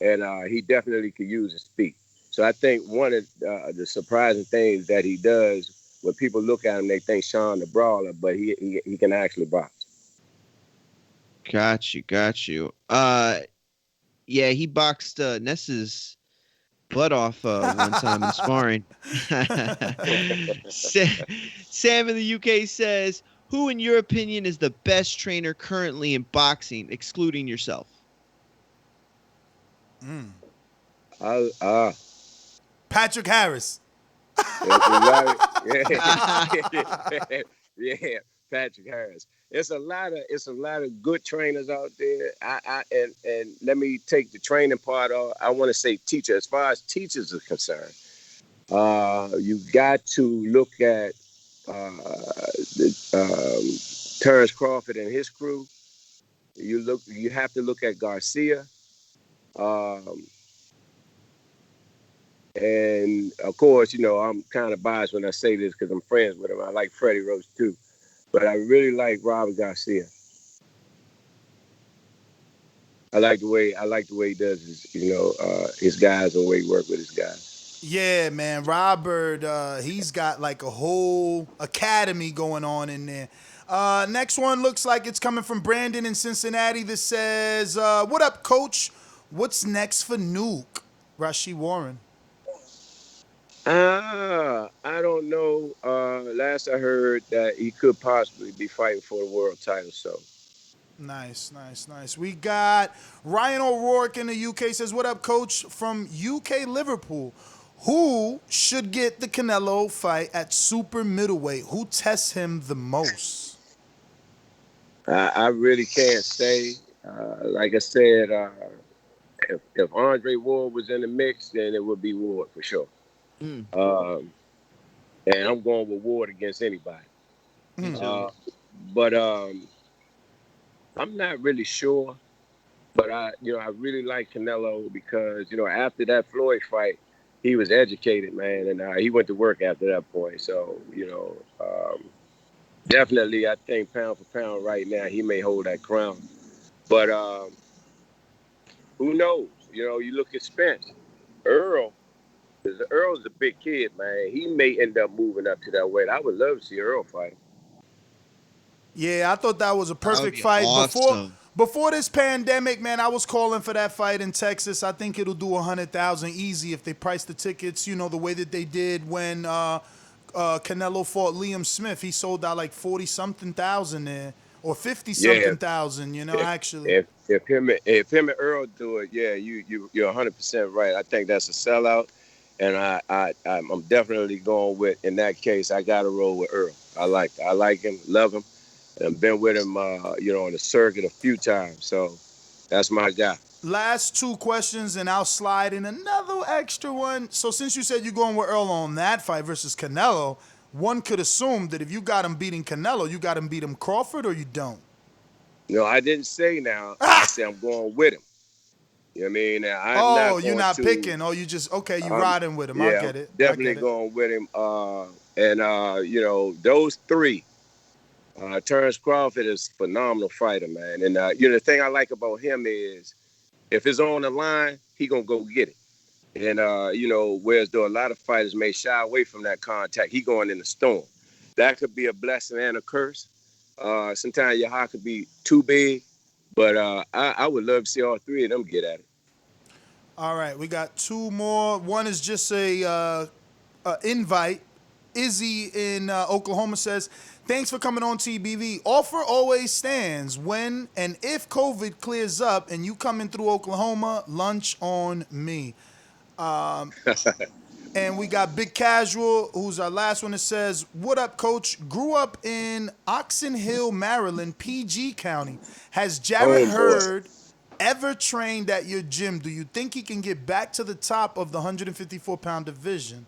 and he definitely could use his feet. So I think one of the surprising things that he does, when people look at him, they think Shawn the brawler, but he can actually box. Got you. Yeah, he boxed Ness's butt off one time in sparring. Sam in the UK says, who, in your opinion, is the best trainer currently in boxing, excluding yourself? Patrick Harris. Yeah, Patrick Harris. It's a lot of good trainers out there. And let me take the training part off. I want to say teacher. As far as teachers are concerned, you got to look at Terence Crawford and his crew. You have to look at Garcia. And of course, you know, I'm kind of biased when I say this because I'm friends with him. I like Freddie Roach too, but I really like Robert Garcia. I like the way he does his guys and the way he works with his guys. Yeah, man, Robert, he's got like a whole academy going on in there. Next one looks like it's coming from Brandon in Cincinnati. That says, what up, coach? What's next for Nuke? Rashid Warren. I don't know. Last I heard that he could possibly be fighting for the world title. So nice. We got Ryan O'Rourke in the UK says, what up, coach? From UK Liverpool. Who should get the Canelo fight at super middleweight? Who tests him the most? I really can't say. Like I said, if Andre Ward was in the mix, then it would be Ward for sure. And I'm going with Ward against anybody. But I'm not really sure. But I really like Canelo because, after that Floyd fight, he was educated, man, and he went to work after that point. So, definitely I think pound for pound right now, he may hold that crown. But who knows? You look at Spence. Earl's a big kid, man. He may end up moving up to that weight. I would love to see Earl fight. Yeah, I thought that was a perfect be fight. awesome. Before this pandemic, man, I was calling for that fight in Texas. I think it'll do 100,000 easy if they price the tickets, the way that they did when Canelo fought Liam Smith. He sold out like 40-something thousand there, or 50-something thousand. Actually. If him and Earl do it, yeah, you're 100% right. I think that's a sellout, and I'm definitely going with. In that case, I got to roll with Earl. I like him, love him. I've been with him, on the circuit a few times. So that's my guy. Last two questions, and I'll slide in another extra one. So since you said you're going with Earl on that fight versus Canelo, one could assume that if you got him beating Canelo, you got him beat him Crawford, or you don't? No, I didn't say now. I said I'm going with him. You know what I mean? Now, you're not picking. Oh, you just, okay, you riding with him. Yeah, I get it. Definitely going with him. Those three. Terence Crawford is a phenomenal fighter, man. And, the thing I like about him is if it's on the line, he going to go get it. And, whereas though a lot of fighters may shy away from that contact, he going in the storm. That could be a blessing and a curse. Sometimes your heart could be too big, but I would love to see all three of them get at it. All right, we got two more. One is just a invite. Izzy in Oklahoma says, thanks for coming on TBV. Offer always stands when and if COVID clears up and you coming through Oklahoma, lunch on me. And we got Big Casual, who's our last one, that says, what up, coach? Grew up in Oxon Hill, Maryland, PG County. Has Jarrett Hurd ever trained at your gym? Do you think he can get back to the top of the 154-pound division?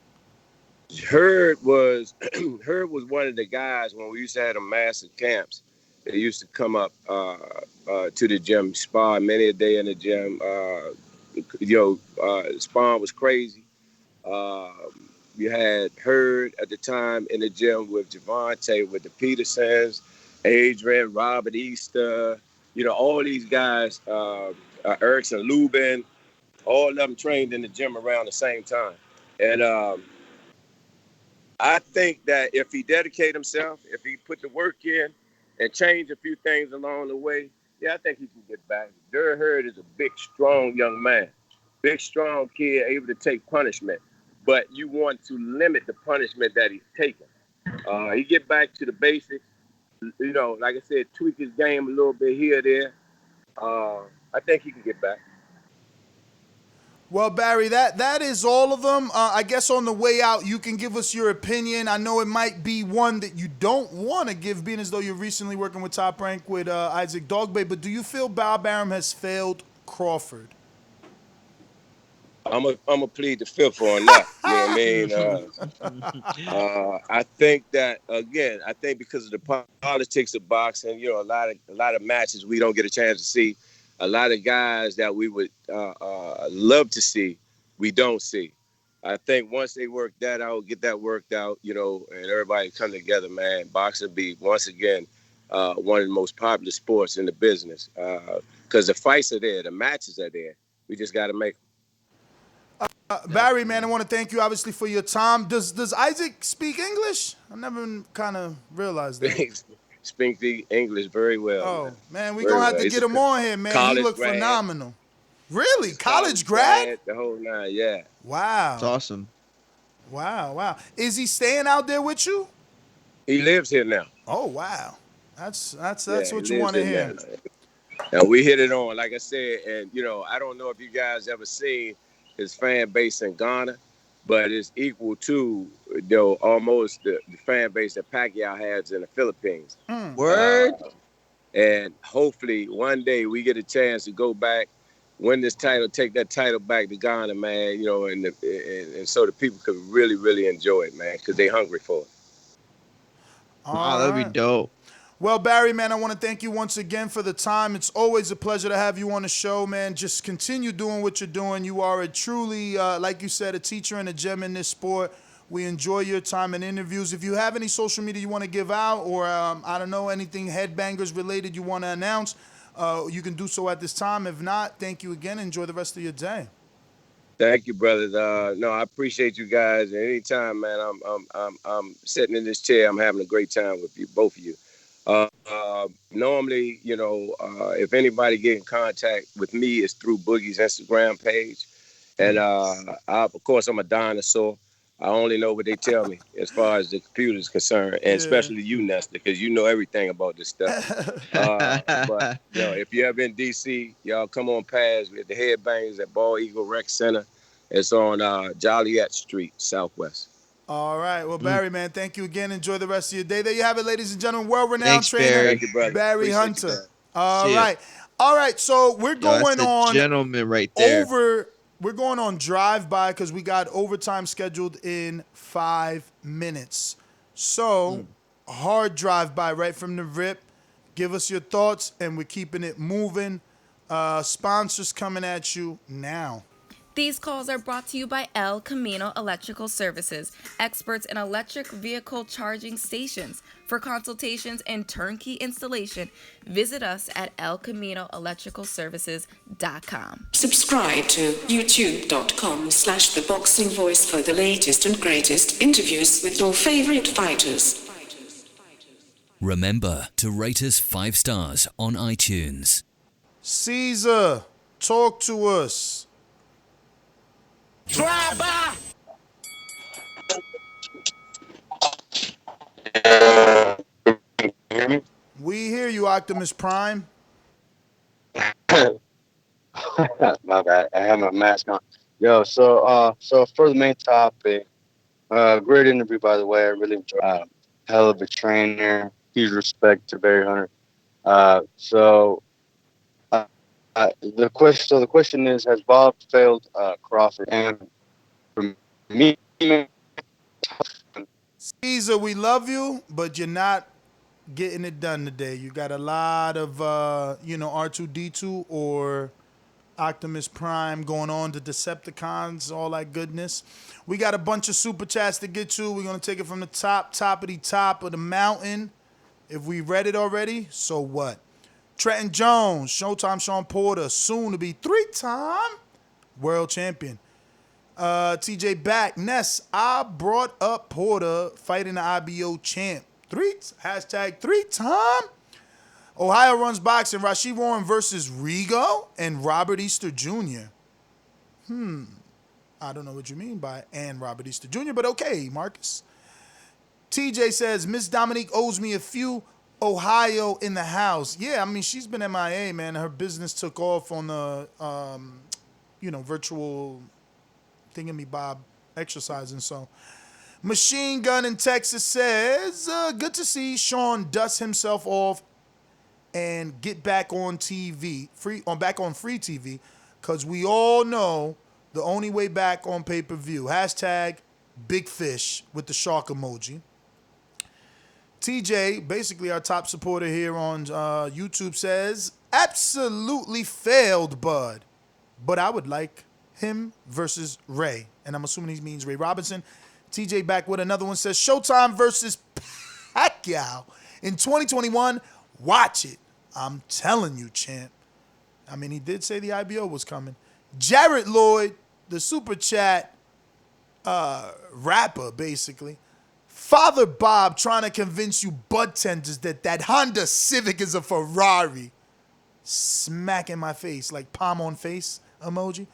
Hurd was one of the guys when we used to have the massive camps. They used to come up to the gym, spar many a day in the gym. Sparring was crazy. You had Hurd at the time in the gym with Javante, with the Petersons, Adrian, Robert Easter. All these guys, Erickson Lubin, all of them trained in the gym around the same time. And I think that if he dedicate himself, if he put the work in and change a few things along the way, I think he can get back. Jarrett Hurd is a big, strong young man. Big, strong kid, able to take punishment. But you want to limit the punishment that he's taking. He get back to the basics. Like I said, tweak his game a little bit here or there. I think he can get back. Well, Barry, that is all of them. I guess on the way out, you can give us your opinion. I know it might be one that you don't want to give, being as though you're recently working with Top Rank with Isaac Dogboe. But do you feel Bob Arum has failed Crawford? I'm a plead the fifth on that. You know what I mean? I think that again. I think because of the politics of boxing, a lot of matches we don't get a chance to see. A lot of guys that we would love to see, we don't see. I think once they work that out, get that worked out, and everybody come together, man, boxing be once again one of the most popular sports in the business. Because the fights are there, the matches are there. We just got to make them. Barry, man, I want to thank you obviously for your time. Does Isaac speak English? I never kind of realized that. Speak the English very well. Oh, man, we're going to have to get him on here, man. He looked phenomenal. Really? College grad? The whole nine, yeah. Wow. It's awesome. Wow. Is he staying out there with you? He lives here now. Oh, wow. That's what you want to hear. And we hit it on, like I said, and, I don't know if you guys ever seen his fan base in Ghana, but it's equal to, almost the fan base that Pacquiao has in the Philippines. Word. And hopefully one day we get a chance to go back, win this title, take that title back to Ghana, man, and so the people could really, really enjoy it, man, because they're hungry for it. That'd be dope. Well, Barry, man, I want to thank you once again for the time. It's always a pleasure to have you on the show, man. Just continue doing what you're doing. You are a truly, like you said, a teacher and a gem in this sport. We enjoy your time and interviews. If you have any social media you want to give out or, I don't know, anything Headbangers related you want to announce, you can do so at this time. If not, thank you again. Enjoy the rest of your day. Thank you, brother. No, I appreciate you guys. And anytime, man, I'm sitting in this chair, I'm having a great time with you, both of you. Normally, if anybody get in contact with me, it's through Boogie's Instagram page. And of course, I'm a dinosaur. I only know what they tell me as far as the computer is concerned, and especially you, Nestor, because you know everything about this stuff. But if you ever in DC, y'all come on past. We at the Headbangers at Bald Eagle Rec Center. It's on Joliet Street, Southwest. All right. Well, Barry, man, thank you again. Enjoy the rest of your day. There you have it, ladies and gentlemen. World-renowned Thanks, trainer, Barry. Thank you, brother. Barry Appreciate Hunter. you, All right. All right. So we're going that's a on gentleman right there. We're going on drive-by because we got overtime scheduled in 5 minutes. So hard drive-by right from the rip. Give us your thoughts, and we're keeping it moving. Sponsors coming at you now. These calls are brought to you by El Camino Electrical Services, experts in electric vehicle charging stations. For consultations and turnkey installation, visit us at elcaminoelectricalservices.com. Subscribe to youtube.com/theboxingvoice for the latest and greatest interviews with your favorite fighters. Remember to rate us 5 stars on iTunes. Caesar, talk to us. Drive by. We hear you, Optimus Prime. My bad. I have my mask on. Yo, so for the main topic, great interview, by the way. I really enjoyed. Hell of a trainer. Huge respect to Barry Hunter. The question is, has Bob failed Crawford? And for me, Caesar, we love you, but you're not getting it done today. You got a lot of R2D2 or Optimus Prime going on, the Decepticons, all that goodness. We got a bunch of super chats to get to. We're gonna take it from the top of the mountain. If we read it already, so what? Trenton Jones, Showtime Shawn Porter, soon to be 3-time world champion. TJ back. Ness, I brought up Porter fighting the IBO champ. #3-time. Ohio runs boxing. Rashid Warren versus Rigo and Robert Easter Jr. I don't know what you mean by and Robert Easter Jr., but okay, Marcus. TJ says, Miss Dominique owes me a few. Ohio in the house. Yeah, I mean, she's been MIA, man. Her business took off on the, virtual thingamabob exercising. So, Machine Gun in Texas says, good to see Shawn dust himself off and get back on TV, back on free TV, because we all know the only way back on pay-per-view. #Big Fish with the shark emoji. TJ, basically our top supporter here on YouTube, says, absolutely failed Bud, but I would like him versus Ray. And I'm assuming he means Ray Robinson. TJ back with another one, says, Showtime versus Pacquiao in 2021. Watch it. I'm telling you, champ. I mean, he did say the IBO was coming. Jared Lloyd, the super chat rapper, basically. Father Bob trying to convince you bud tenders that Honda Civic is a Ferrari. Smack in my face like palm on face emoji.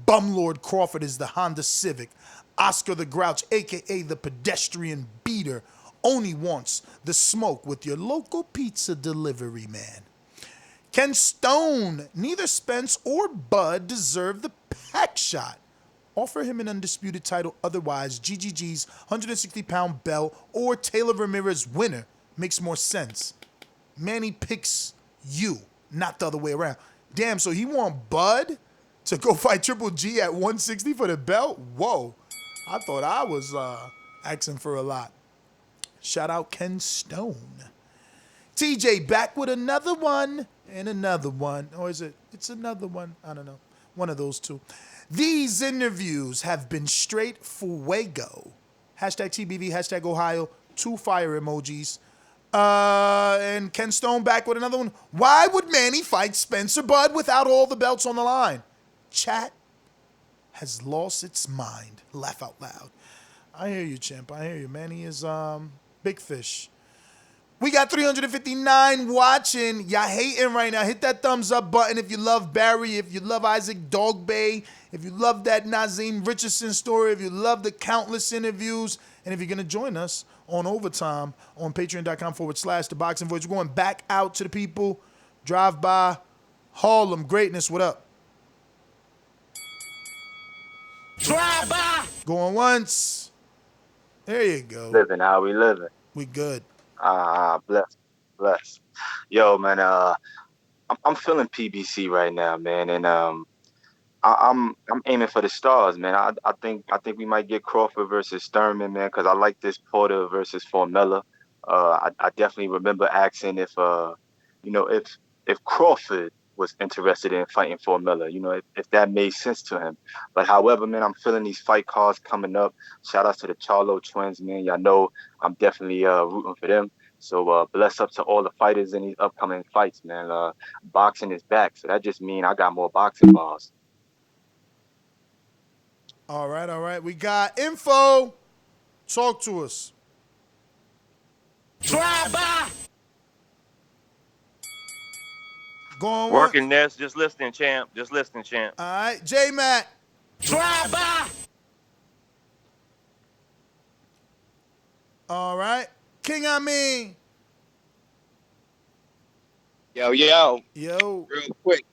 Bumlord Crawford is the Honda Civic. Oscar the Grouch, a.k.a. the pedestrian beater, only wants the smoke with your local pizza delivery man. Ken Stone, neither Spence or Bud deserve the pack shot. Offer him an undisputed title, otherwise GGG's 160-pound belt or Taylor Ramirez winner makes more sense. Manny picks you, not the other way around. Damn, so he want Bud to go fight Triple G at 160 for the belt? Whoa, I thought I was asking for a lot. Shout out Ken Stone. TJ back with another one and another one. Or is it? It's another one. I don't know. One of those two. These interviews have been straight fuego. #TBV, #Ohio, 2 fire emojis. And Ken Stone back with another one. Why would Manny fight Spencer Bud without all the belts on the line? Chat has lost its mind. Laugh out loud. I hear you, champ. I hear you. Manny is big fish. We got 359 watching. Y'all hating right now. Hit that thumbs up button if you love Barry, if you love Isaac Dogboe, if you love that Nazim Richardson story, if you love the countless interviews, and if you're going to join us on Overtime on patreon.com/The Boxing Voice. We're going back out to the people. Drive by Harlem Greatness. What up? Drive by. Going once. There you go. Living how we living. We good. Bless. Yo, man, I'm feeling PBC right now, man, and I'm aiming for the stars, man. I think we might get Crawford versus Sturman, man, because I like this Porter versus Formella. I definitely remember asking if if Crawford was interested in fighting Formella, if that made sense to him. But however, man, I'm feeling these fight cards coming up. Shout out to the Charlo twins, man. Y'all know I'm definitely rooting for them. So bless up to all the fighters in these upcoming fights, man. Boxing is back, so that just means I got more boxing balls. All right. We got info. Talk to us. Drive by. Going working this, just listening, champ. Just listening, champ. All right, J-Mac. Drive by. All right, King Amin. Yo. Real quick,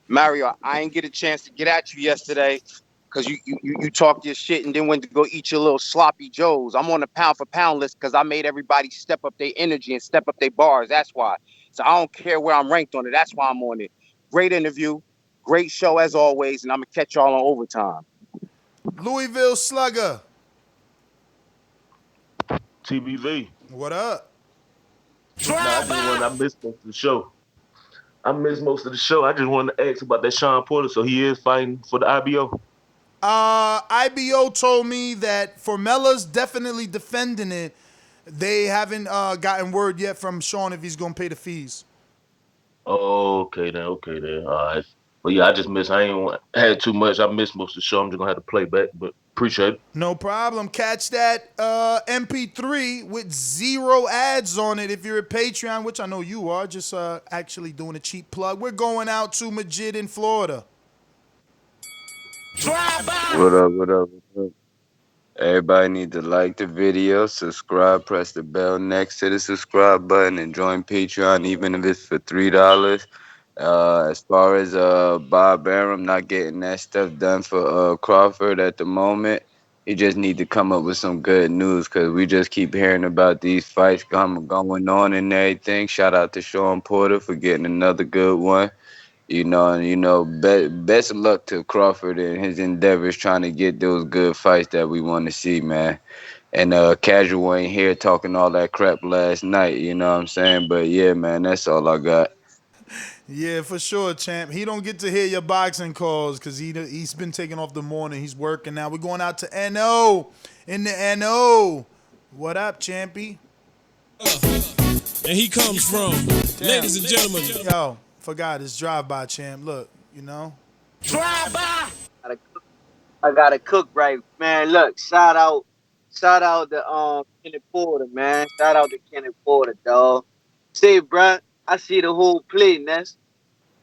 Mario, I ain't get a chance to get at you yesterday because you talked your shit and then went to go eat your little sloppy joes. I'm on the pound for pound list because I made everybody step up their energy and step up their bars. That's why. So I don't care where I'm ranked on it. That's why I'm on it. Great interview, great show as always, and I'm gonna catch y'all on Overtime. Louisville Slugger. TBV. What up? I missed most of the show. I just wanted to ask about that Shawn Porter. So he is fighting for the IBO? IBO told me that Formella's definitely defending it. They haven't gotten word yet from Shawn if he's going to pay the fees. Oh, okay then. All right. But yeah, I ain't had too much. I missed most of the show. I'm just going to have to play back, but appreciate it. No problem. Catch that MP3 with 0 ads on it if you're a Patreon, which I know you are. Just actually doing a cheap plug. We're going out to Majid in Florida. What up? Everybody need to like the video, subscribe, press the bell next to the subscribe button, and join Patreon, even if it's for $3. As far as Bob Arum not getting that stuff done for Crawford at the moment, he just need to come up with some good news because we just keep hearing about these fights going on and everything. Shout out to Shawn Porter for getting another good one. Best of luck to Crawford and his endeavors trying to get those good fights that we want to see, man. And Casual ain't here talking all that crap last night, you know what I'm saying? But yeah, man, that's all I got. Yeah, for sure, champ. He don't get to hear your boxing calls because he's been taking off the morning. He's working now. We're going out to NO in the NO. What up, champy? And he comes from, ladies and gentlemen. Yo, forgot his drive-by, champ. Look, Drive by. I gotta cook right, man. Look, shout out to Kenneth Porter, man. Shout out to Kenneth Porter, dog. Say, bruh, I see the whole play, Ness.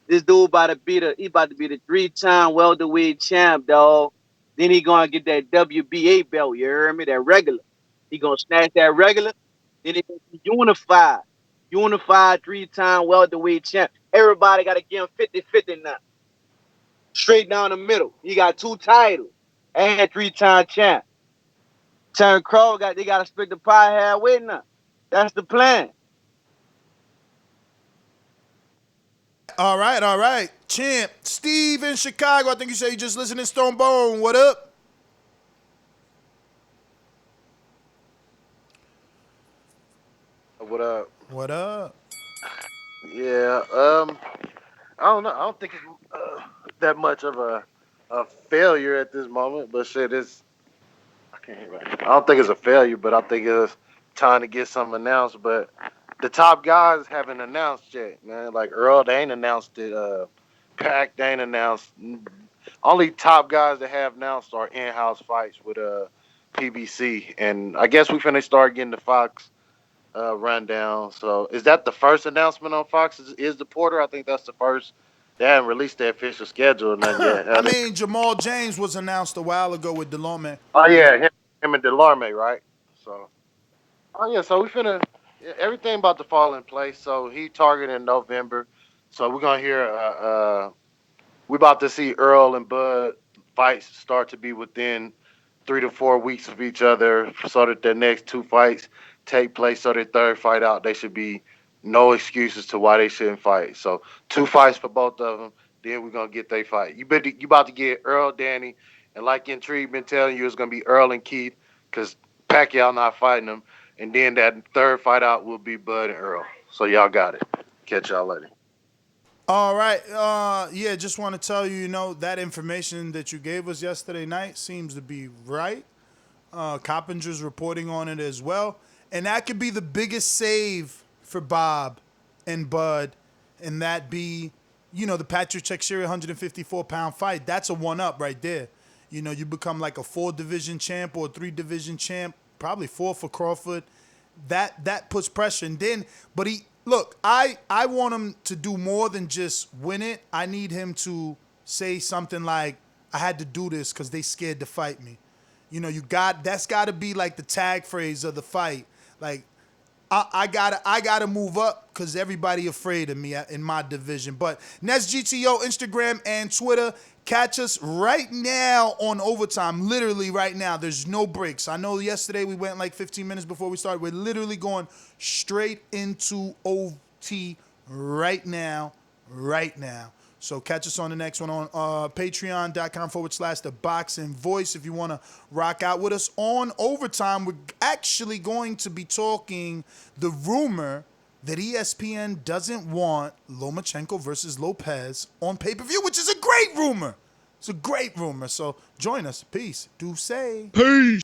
This dude about to be the 3-time welterweight champ, dog. Then he gonna get that WBA belt, you heard me? That regular. He gonna snatch that regular. Then he gonna be unified 3-time welterweight champ. Everybody gotta give him 50-50 now. Straight down the middle. He got 2 titles and 3-time champ. Terence Crawford they gotta split the pie halfway now. That's the plan. All right. Champ, Steve in Chicago. I think you said you just listening to Stone Bone. What up? What up? Yeah, I don't know. I don't think it's that much of a failure at this moment, but shit, I can't hear right. I don't think it's a failure, but I think it's time to get something announced. But the top guys haven't announced yet, man. Like Earl, they ain't announced it. Pac, they ain't announced. Only top guys that have announced are in-house fights with PBC, and I guess we finna start getting the Fox rundown. So is that the first announcement on Fox? Is the Porter? I think that's the first. They haven't released the official schedule or nothing yet. I mean, Jamal James was announced a while ago with Delorme. Oh yeah, him and Delorme, right? So, oh yeah, so we finna everything about to fall in place. So he targeted in November. So we're gonna hear. We about to see Earl and Bud fights start to be within 3 to 4 weeks of each other, so that their next 2 fights take place. So their third fight out, they should be no excuses to why they shouldn't fight. So 2 fights for both of them. Then we're gonna get they fight. You about to get Earl, Danny, and like Intrigue been telling you, it's gonna be Earl and Keith, because Pacquiao not fighting them. And then that third fight out will be Bud and Earl. So y'all got it. Catch y'all later. All right. Yeah, just want to tell you, that information that you gave us yesterday night seems to be right. Coppinger's reporting on it as well. And that could be the biggest save for Bob and Bud, and that be, the Patrick Teixeira 154-pound fight. That's a one-up right there. You become like a 4-division champ or a 3-division champ, probably 4 for Crawford. That puts pressure. And then, but look, I want him to do more than just win it. I need him to say something like, I had to do this because they scared to fight me. That's got to be like the tag phrase of the fight. Like, I gotta move up because everybody afraid of me in my division. But NetsGTO, Instagram, and Twitter. Catch us right now on Overtime. Literally right now. There's no breaks. I know yesterday we went like 15 minutes before we started. We're literally going straight into OT right now. So catch us on the next one on patreon.com/The Boxing Voice. If you want to rock out with us on Overtime, we're actually going to be talking the rumor that ESPN doesn't want Lomachenko versus Lopez on pay-per-view, which is a great rumor. It's a great rumor. So join us. Peace. Do say. Peace.